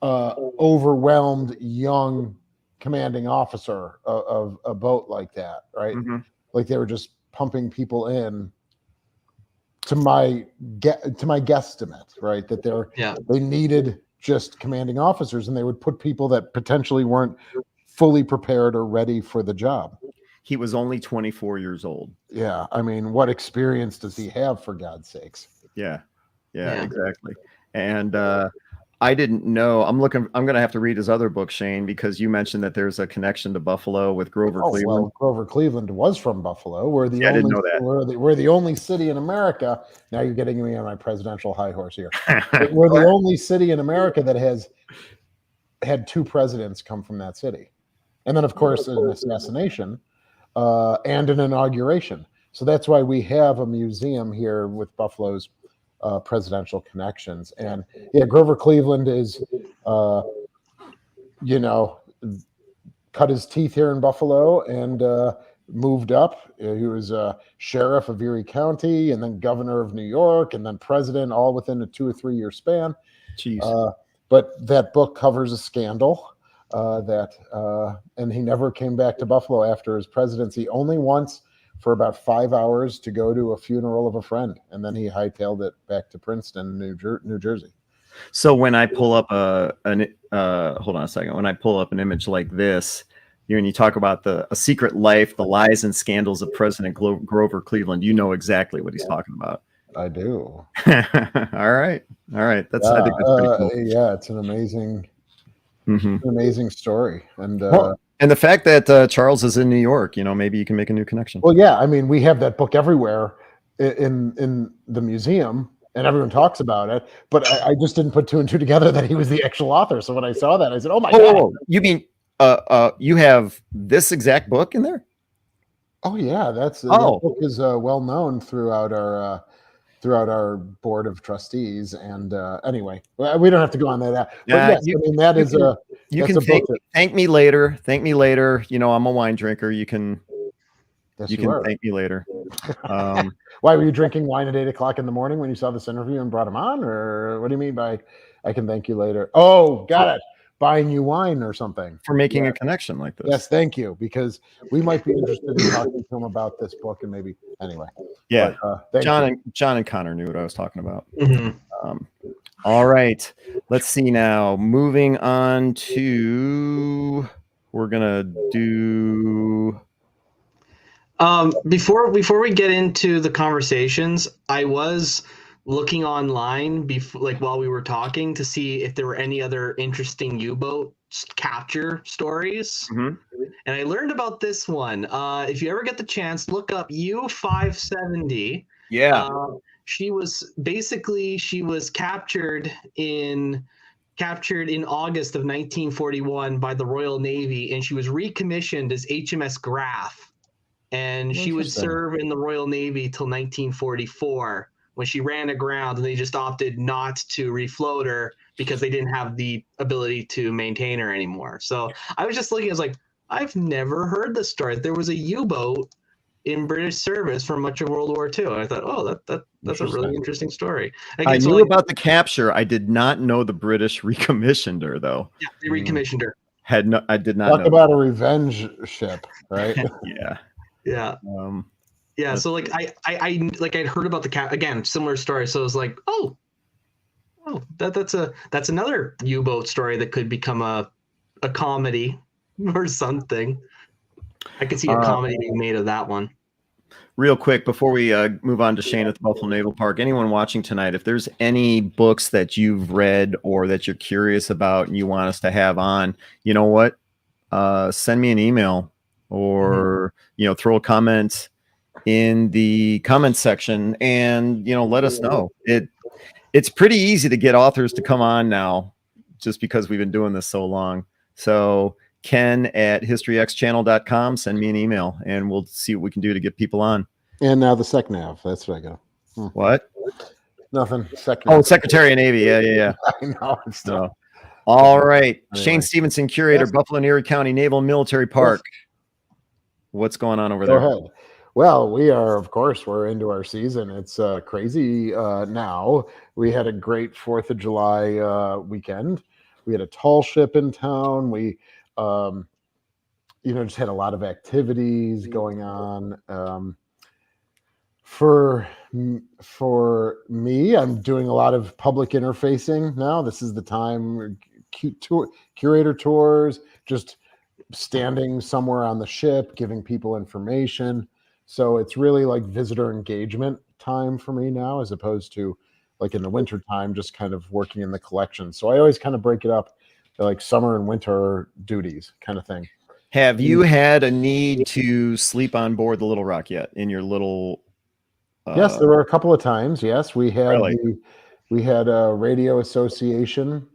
overwhelmed young commanding officer of a boat like that, right? Mm-hmm. Like they were just pumping people in to my guesstimate, right? That they needed just commanding officers, and they would put people that potentially weren't fully prepared or ready for the job. He was only 24 years old. Yeah, I mean, what experience does he have, for God's sakes? Yeah, exactly. And I didn't know. I'm going to have to read his other book, Shane, because you mentioned that there's a connection to Buffalo with Grover Cleveland. Well, Grover Cleveland was from Buffalo. We're the I didn't know that. We're the only city in America. Now you're getting me on my presidential high horse here. We're the only city in America that has had two presidents come from that city, and then of course an assassination and an inauguration. So that's why we have a museum here with Buffalo's presidential connections. And Grover Cleveland is, cut his teeth here in Buffalo and moved up. He was sheriff of Erie County and then governor of New York and then president, all within a 2 or 3 year span. Jeez. But that book covers a scandal and he never came back to Buffalo after his presidency, only once for about 5 hours to go to a funeral of a friend. And then he hightailed it back to Princeton, New Jersey. So when I pull up hold on a second. When I pull up an image like this, when you talk about a secret life, the lies and scandals of President Grover Cleveland, you know exactly what he's talking about. I do. All right. I think that's pretty cool. Yeah, it's an amazing story. And and the fact that Charles is in New York, maybe you can make a new connection. Well, yeah, I mean, we have that book everywhere in the museum, and everyone talks about it. But I just didn't put two and two together that he was the actual author. So when I saw that, I said, "Oh my god!" Oh, you mean you have this exact book in there? Oh yeah, that Oh. book is well known throughout our board of trustees. And anyway, well, we don't have to go on that. But yes, I mean that is a You that's can a book that, thank me later. Thank me later. You know, I'm a wine drinker. You can yes, you you can are. thank me later. Why were you drinking wine at 8 o'clock in the morning when you saw this interview and brought him on, or what do you mean by I can thank you later? Oh, got it. Buying you wine or something For making a connection like this. Yes, thank you, because we might be interested in talking to him about this book and maybe anyway. Yeah. But, John and Connor knew what I was talking about. Mm-hmm. All right. Let's see now. Moving on to we're gonna do Before we get into the conversations, I was looking online before, like while we were talking, to see if there were any other interesting U-boat capture stories. Mhm. And I learned about this one. If you ever get the chance, look up U-570. Yeah. She was captured in August of 1941 by the Royal Navy, and she was recommissioned as HMS Graf. And she would Interesting. serve in the Royal Navy till 1944, when she ran aground, and they just opted not to refloat her because they didn't have the ability to maintain her anymore. So I was just looking, I was like, I've never heard this story. There was a U-boat in British service for much of World War II. And I thought, oh, that's a really interesting story. Again, I knew about the capture. I did not know the British recommissioned her though. Yeah, they recommissioned her. I did not talk know. about a revenge ship, right? Yeah. Yeah. Yeah, so like I'd heard about the again, similar story. So I was like, oh, that's another U-boat story that could become a comedy or something. I could see a comedy being made of that one. Real quick before we move on to Shane at the Buffalo Naval Park, anyone watching tonight, if there's any books that you've read or that you're curious about and you want us to have on, you know what? Send me an email or throw a comment in the comment section and let us know. It's pretty easy to get authors to come on now just because we've been doing this so long. So Ken at historyxchannel.com, send me an email and we'll see what we can do to get people on. And now the SecNav. That's what I got. What? Nothing. SecNav. Oh, Secretary of Navy. Yeah. I know. I'm still... So, all right. Anyway. Shane Stevenson, curator, Yes. Buffalo and Erie County Naval and Military Park. Yes. What's going on over Go there? ahead. Well, we're into our season. It's crazy now. We had a great 4th of July weekend. We had a tall ship in town. We, just had a lot of activities going on. For me, I'm doing a lot of public interfacing now. This is the time, curator tours, just standing somewhere on the ship, giving people information. So it's really like visitor engagement time for me now, as opposed to like in the winter time, just kind of working in the collection. So I always kind of break it up like summer and winter duties kind of thing. Have you had a need to sleep on board the Little Rock yet in your little... Yes, there were a couple of times. Yes, we had Really? we had a radio association,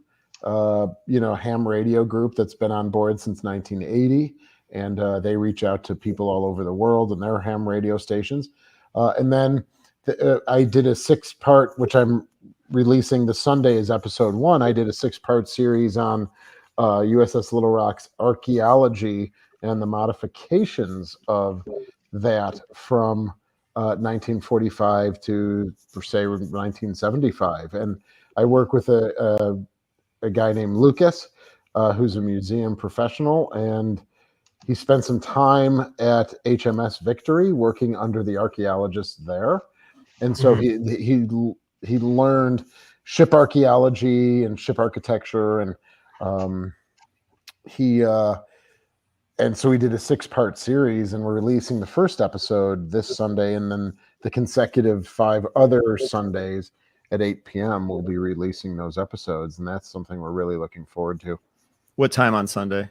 ham radio group that's been on board since 1980, and they reach out to people all over the world and their ham radio stations. And then I did a 6-part, which I'm releasing the Sunday as episode 1. I did a 6-part series on USS Little Rock's archaeology and the modifications of that from 1945 to, per se, 1975. And I work with a guy named Lucas, who's a museum professional, and he spent some time at HMS Victory working under the archaeologists there. And so he learned ship archaeology and ship architecture, and and so we did a 6-part series, and we're releasing the first episode this Sunday, and then the consecutive 5 other Sundays at 8 p.m. we'll be releasing those episodes, and that's something we're really looking forward to. What time on Sunday?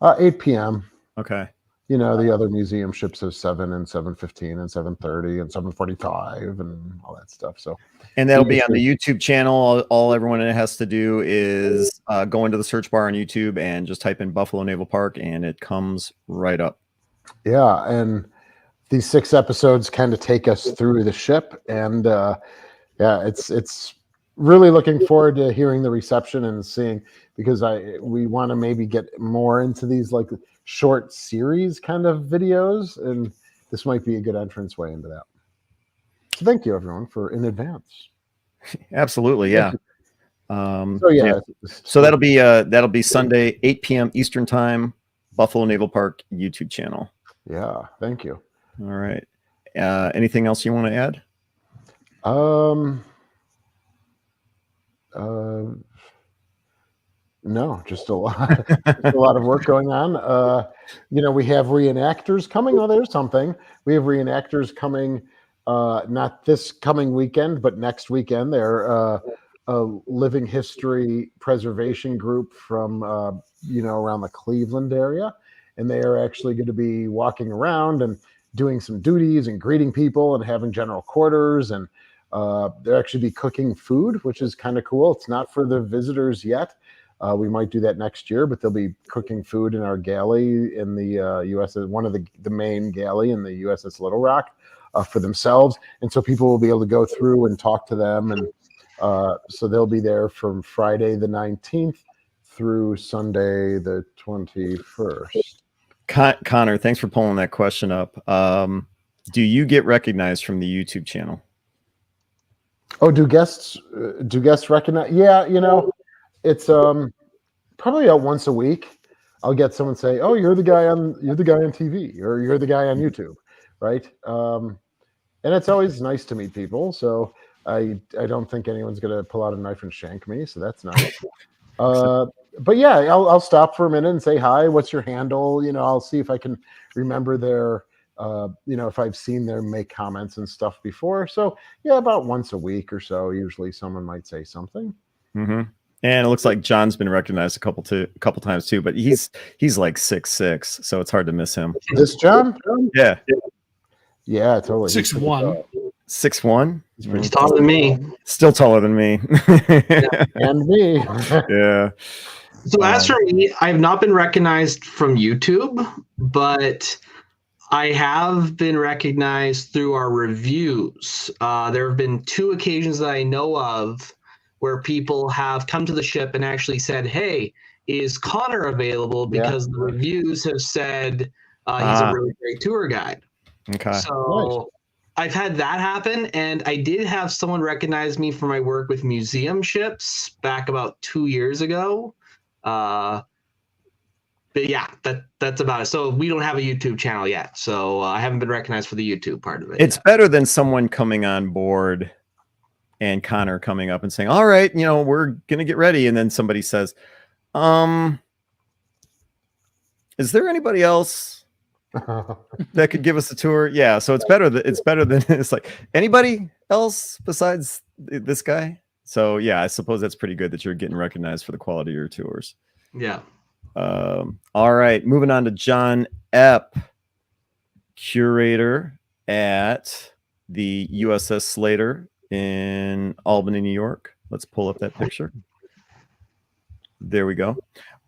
8 p.m. Okay. you know, the other museum ships have 7 and 7:15 and 7:30 and 7:45 and all that stuff. So, And that'll be on the YouTube channel. All everyone has to do is go into the search bar on YouTube and just type in Buffalo Naval Park, and it comes right up. Yeah, and these 6 episodes kind of take us through the ship, and yeah, it's really looking forward to hearing the reception and seeing, because we want to maybe get more into these like short series kind of videos, and this might be a good entrance way into that. So thank you everyone in advance. Absolutely, yeah. So yeah, so that'll be Sunday, 8 p.m. Eastern time, Buffalo Naval Park YouTube channel. Yeah, thank you. All right. Anything else you want to add? No, just a lot, just a lot of work going on. You know, we have reenactors coming. Oh, there's something. We have reenactors coming, not this coming weekend, but next weekend. They're a living history preservation group from, you know, around the Cleveland area. And they are actually going to be walking around and doing some duties and greeting people and having general quarters. And they'll actually be cooking food, which is kind of cool. It's not for the visitors yet. We might do that next year, but they'll be cooking food in our galley in the USS, one of the main galley in the USS Little Rock for themselves. And so people will be able to go through and talk to them. And so they'll be there from Friday the 19th through Sunday the 21st. Connor, thanks for pulling that question up. Do you get recognized from the YouTube channel? Oh, do guests recognize? Yeah, you know, it's probably out once a week. I'll get someone say, "Oh, you're the guy on TV, or you're the guy on YouTube," right? And it's always nice to meet people. So I don't think anyone's gonna pull out a knife and shank me. So that's nice. But yeah, I'll stop for a minute and say hi. What's your handle? You know, I'll see if I can remember their. You know, if I've seen them make comments and stuff before. So yeah, about once a week or so, usually someone might say something. Mm-hmm. And it looks like John's been recognized a couple times too, but he's like 6'6", so it's hard to miss him. This John? Yeah. Yeah, totally. 6'1". 6'1". He's taller than me. Still taller than me. And me. Yeah. So as for me, I have not been recognized from YouTube, but I have been recognized through our reviews. There have been 2 occasions that I know of where people have come to the ship and actually said, "Hey, is Connor available?" Because the reviews have said he's a really great tour guide. Okay. So I've had that happen, and I did have someone recognize me for my work with museum ships back about 2 years ago. But yeah, that's about it. So we don't have a YouTube channel yet, so I haven't been recognized for the YouTube part of it. It's better than someone coming on board and Connor coming up and saying, "All right, you know, we're gonna get ready," and then somebody says, "Is there anybody else that could give us a tour?" Yeah, so it's better than it's like, anybody else besides this guy. So yeah, I suppose that's pretty good that you're getting recognized for the quality of your tours. Yeah. All right, moving on to John Epp, curator at the USS Slater in Albany, New York. Let's pull up that picture. There we go.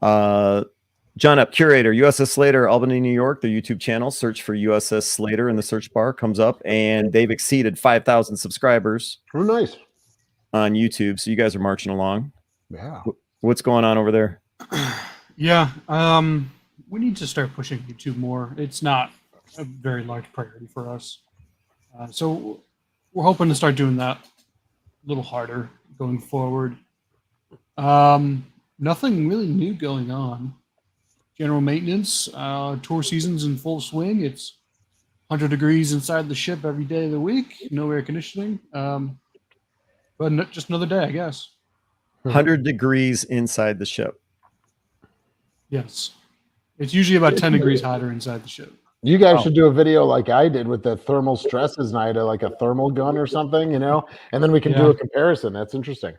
John Epp, curator, USS Slater, Albany, New York. Their YouTube channel, search for USS Slater in the search bar, comes up, and they've exceeded 5,000 subscribers. Oh, nice. On YouTube. So you guys are marching along. Yeah. What's going on over there? Yeah, we need to start pushing YouTube more. It's not a very large priority for us. So we're hoping to start doing that a little harder going forward. Nothing really new going on. General maintenance, tour season's in full swing. It's 100 degrees inside the ship every day of the week. No air conditioning. But just another day, I guess. 100 degrees inside the ship. Yes. It's usually about 10 degrees hotter inside the ship. You guys should do a video like I did with the thermal stresses, and I had like a thermal gun or something, you know, and then we can do a comparison. That's interesting.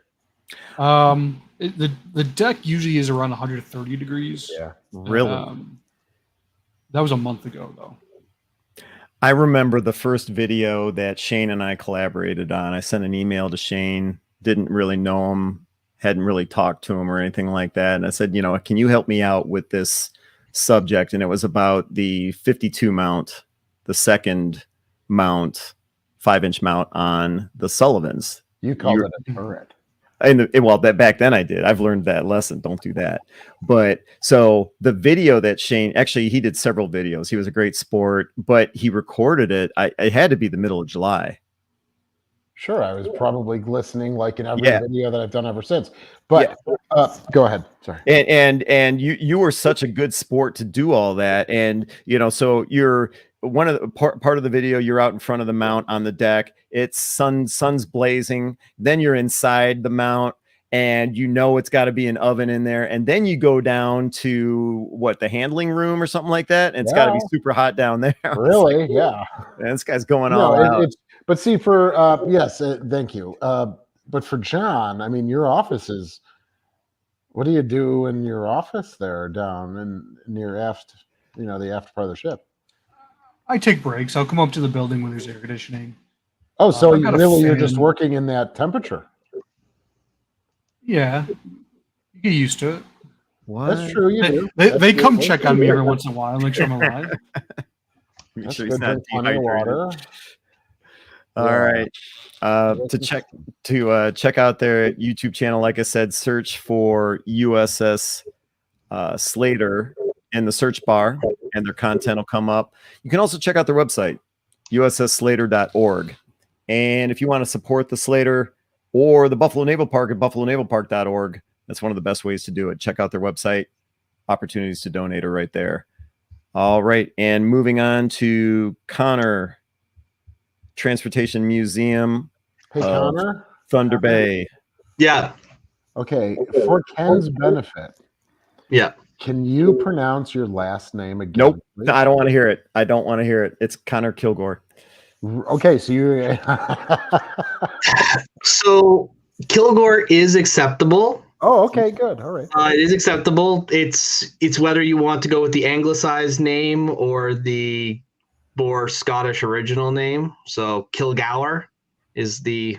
The deck usually is around 130 degrees. Yeah, really. That was a month ago, though. I remember the first video that Shane and I collaborated on. I sent an email to Shane, didn't really know him, hadn't really talked to him or anything like that. And I said, can you help me out with this subject? And it was about the 52 mount, the second mount, 5-inch mount on the Sullivans. You called it a turret. Well, that back then I did. I've learned that lesson. Don't do that. But so the video that Shane, actually, he did several videos. He was a great sport, but he recorded it. It had to be the middle of July. Sure, I was probably listening like in every Yeah. video that I've done ever since. But go ahead. Sorry. And you were such a good sport to do all that. And so you're one of the part of the video, you're out in front of the mount on the deck. It's sun's blazing. Then you're inside the mount, and it's got to be an oven in there. And then you go down to the handling room or something like that. And it's got to be super hot down there. Really? Yeah. Man, this guy's going all out. But see, for yes, thank you. But for John, I mean, your office is. What do you do in your office there down in near aft? The aft part of the ship. I take breaks. I'll come up to the building when there's air conditioning. Oh, so I've got a you're just fan. working in that temperature? Yeah, you get used to it. What? That's true. You do. They come check on me every once in a while, make sure I'm alive. Make That's sure good. he's not Drink plenty of dehydrated. water. All right. To check out their YouTube channel, like I said, search for USS Slater in the search bar, and their content will come up. You can also check out their website, ussslater.org. And if you want to support the Slater or the Buffalo Naval Park at buffalonavalpark.org, that's one of the best ways to do it. Check out their website. Opportunities to donate are right there. All right. And moving on to Connor, Transportation Museum, Hey, Connor. Thunder Bay. Yeah. Okay, for Ken's benefit, Yeah. can you pronounce your last name again? Nope. please? I don't want to hear it. I don't want to hear it. It's Connor Kilgore. Okay, so you. So Kilgore is acceptable. Oh, okay, good. All right. It is acceptable. It's whether you want to go with the anglicized name or the more Scottish original name. So Kilgour is the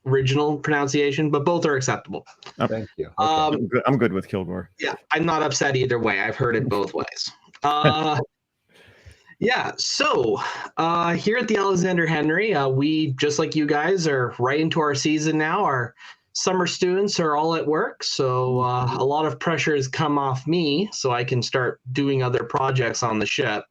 original pronunciation, but both are acceptable. Thank you. Okay. I'm good with Kilgore. Yeah, I'm not upset either way. I've heard it both ways. Yeah, so here at the Alexander Henry, we, just like you guys, are right into our season now. Our summer students are all at work, so a lot of pressure has come off me so I can start doing other projects on the ship.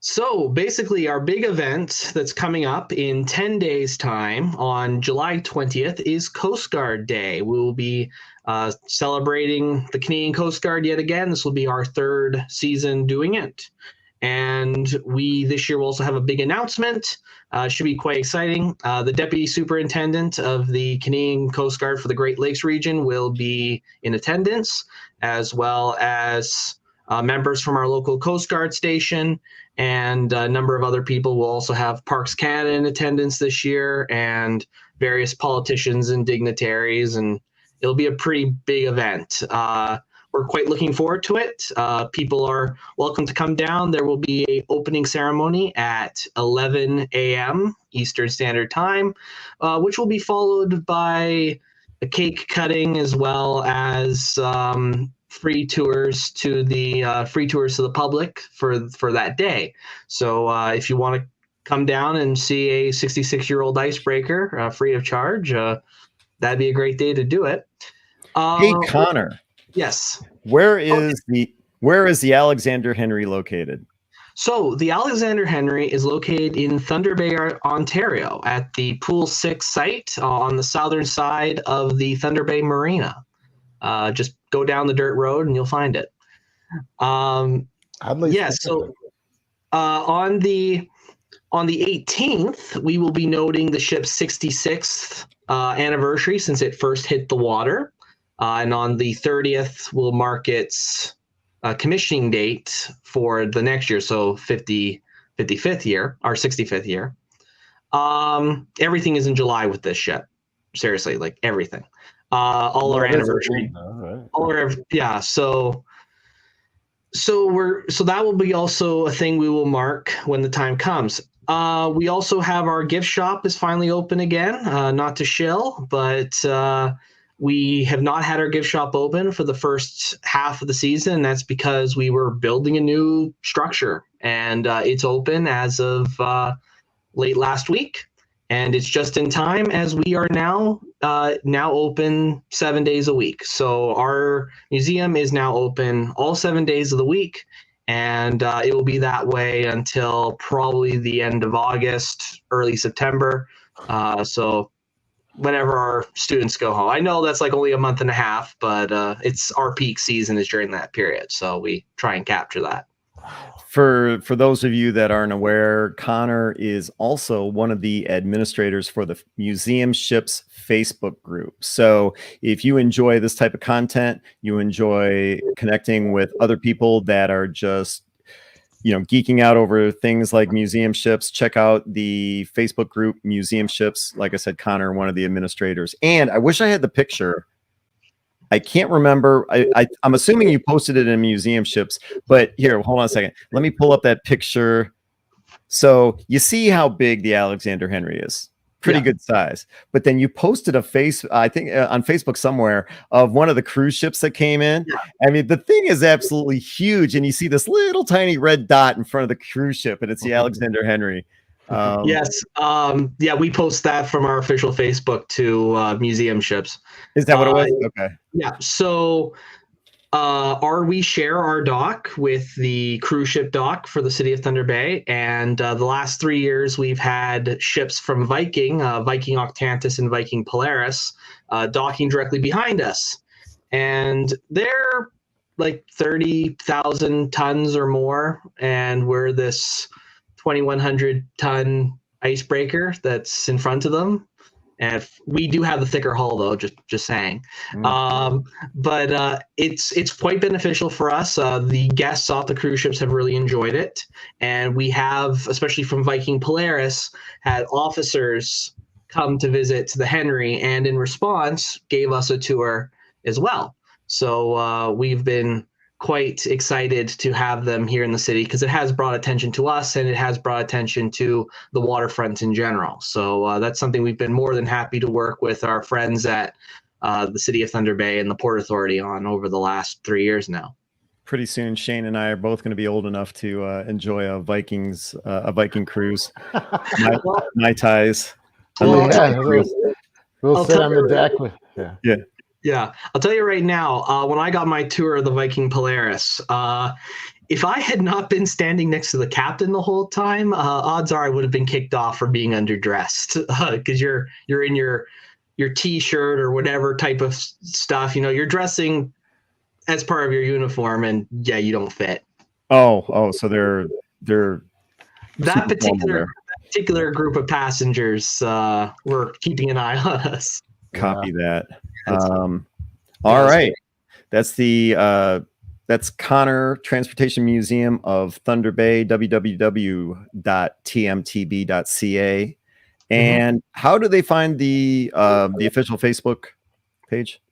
So basically, our big event that's coming up in 10 days' time on July 20th is Coast Guard Day. We will be celebrating the Canadian Coast Guard yet again. This will be our third season doing it. And we this year will also have a big announcement. Should be quite exciting. The Deputy Superintendent of the Canadian Coast Guard for the Great Lakes region will be in attendance, as well as members from our local Coast Guard station, and a number of other people. Will also have Parks Canada in attendance this year, and various politicians and dignitaries, and it'll be a pretty big event. We're quite looking forward to it. People are welcome to come down. There will be an opening ceremony at 11 a.m. Eastern Standard Time, which will be followed by a cake cutting, as well as free tours to the public for that day. So if you want to come down and see a 66-year-old icebreaker free of charge, that'd be a great day to do it. Hey, Connor. Yes. Where is the Alexander Henry located? So the Alexander Henry is located in Thunder Bay, Ontario, at the Pool 6 site on the southern side of the Thunder Bay Marina. Just go down the dirt road and you'll find it. So on the 18th, we will be noting the ship's 66th anniversary since it first hit the water. And on the 30th, we'll mark its commissioning date for the next year, so 55th year, or 65th year. Everything is in July with this ship. Seriously, like everything. All our anniversary. All right. So So that will be also a thing we will mark when the time comes. We also have our gift shop is finally open again. Not to shill, but we have not had our gift shop open for the first half of the season. That's because we were building a new structure, and it's open as of late last week. And it's just in time as we are now open 7 days a week. So our museum is now open all 7 days of the week, and it will be that way until probably the end of August, early September. So whenever our students go home. I know that's like only a month and a half, but it's our peak season is during that period. So we try and capture that. For those of you that aren't aware, Connor is also one of the administrators for the Museum Ships Facebook group. So if you enjoy this type of content, you enjoy connecting with other people that are just, geeking out over things like museum ships, check out the Facebook group Museum Ships. Like I said, Connor, one of the administrators. And I wish I had the picture. I can't remember. I'm assuming you posted it in Museum Ships, but here, hold on a second. Let me pull up that picture. So you see how big the Alexander Henry is. Pretty good size. But then you posted I think on Facebook somewhere, of one of the cruise ships that came in. Yeah. I mean, the thing is absolutely huge. And you see this little tiny red dot in front of the cruise ship, and it's the Alexander Henry. Yes. We post that from our official Facebook to Museum Ships. Is that what it was? Okay. Yeah. So we share our dock with the cruise ship dock for the city of Thunder Bay. And the last 3 years, we've had ships from Viking Octantis and Viking Polaris, docking directly behind us. And they're like 30,000 tons or more. And we're this 2,100 ton icebreaker that's in front of them. And we do have the thicker hull, though, just saying. But it's quite beneficial for us. The guests off the cruise ships have really enjoyed it. And we have, especially from Viking Polaris, had officers come to visit the Henry, and in response, gave us a tour as well. So we've been quite excited to have them here in the city, because it has brought attention to us, and it has brought attention to the waterfront in general. So that's something we've been more than happy to work with our friends at the City of Thunder Bay and the Port Authority on over the last 3 years now. Pretty soon, Shane and I are both going to be old enough to enjoy a Viking cruise. My ties. We'll sit on the deck with. Yeah, I'll tell you right now, when I got my tour of the Viking Polaris, if I had not been standing next to the captain the whole time, odds are I would have been kicked off for being underdressed, because you're in your T-shirt or whatever type of stuff. You're dressing as part of your uniform, and yeah, you don't fit. Oh, so they're that particular group of passengers were keeping an eye on us. Copy that. All right. That's that's Connor, Transportation Museum of Thunder Bay, www.tmtb.ca. And how do they find the official Facebook page?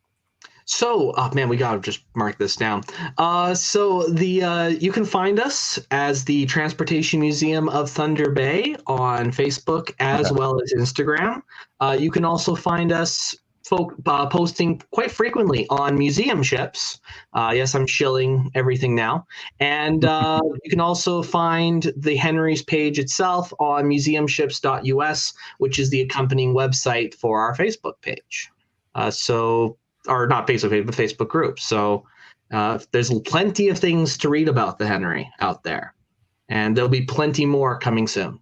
So, we gotta just mark this down. You can find us as the Transportation Museum of Thunder Bay on Facebook as well as Instagram. You can also find us posting quite frequently on Museum Ships. Yes, I'm shilling everything now. And you can also find the Henry's page itself on museumships.us, which is the accompanying website for our Facebook page. Or not Facebook page, but Facebook group. So there's plenty of things to read about the Henry out there. And there'll be plenty more coming soon.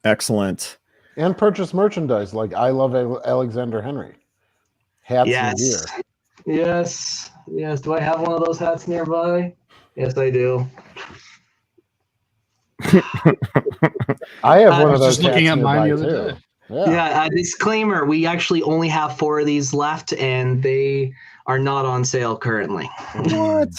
Excellent. And purchase merchandise like I Love Alexander Henry. Hats and gear. Yes. Do I have one of those hats nearby? Yes, I do. I have one of those. Just looking at mine the other day. Yeah. Disclaimer: we actually only have 4 of these left, and they are not on sale currently. What?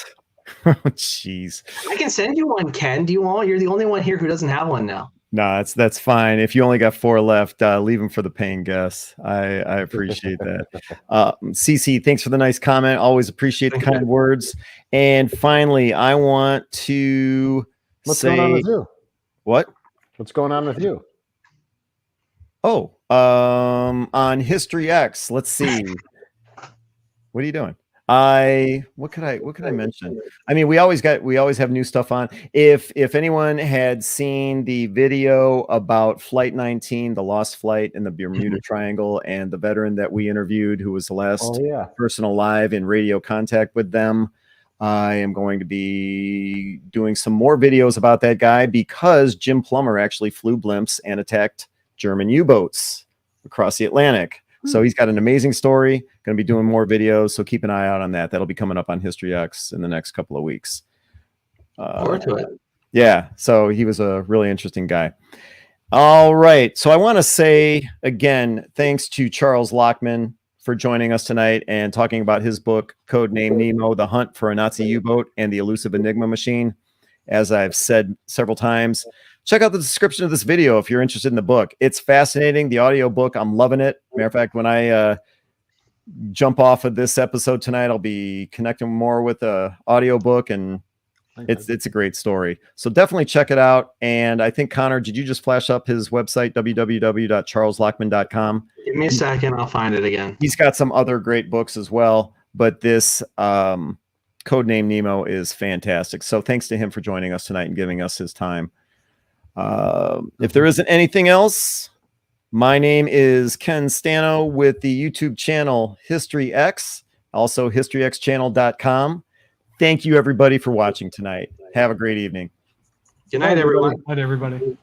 Jeez. I can send you one, Ken. Do you want? You're the only one here who doesn't have one now. No, that's fine. If you only got 4 left, leave them for the paying guests. I appreciate that. CC, thanks for the nice comment. Always appreciate the kind words. And finally, I want to What's say going on with you? what? What's going on with you? Oh, on History X. Let's see. What are you doing? What could I mention? I mean, we always have new stuff on. If anyone had seen the video about Flight 19, the lost flight in the Bermuda Triangle, and the veteran that we interviewed, who was the last person alive in radio contact with them, I am going to be doing some more videos about that guy because Jim Plummer actually flew blimps and attacked German U-boats across the Atlantic. So he's got an amazing story. Going to be doing more videos, so keep an eye out on that. That'll be coming up on History X in the next couple of weeks. Forward to it. Yeah, so he was a really interesting guy. All right, so I want to say again, thanks to Charles Lachman for joining us tonight and talking about his book, Codename Nemo, The Hunt for a Nazi U-Boat and the Elusive Enigma Machine. As I've said several times, check out the description of this video if you're interested in the book. It's fascinating. The audio book, I'm loving it. Matter of fact, when I jump off of this episode tonight, I'll be connecting more with the audio book, and it's a great story. So definitely check it out. And I think, Connor, did you just flash up his website, www.charleslachman.com? Give me a second. I'll find it again. He's got some other great books as well, but this Codename Nemo is fantastic. So thanks to him for joining us tonight and giving us his time. If there isn't anything else, my name is Ken Stano with the YouTube channel History X, also historyxchannel.com. Thank you, everybody, for watching tonight. Have a great evening. Good night, everyone. Good night, everybody.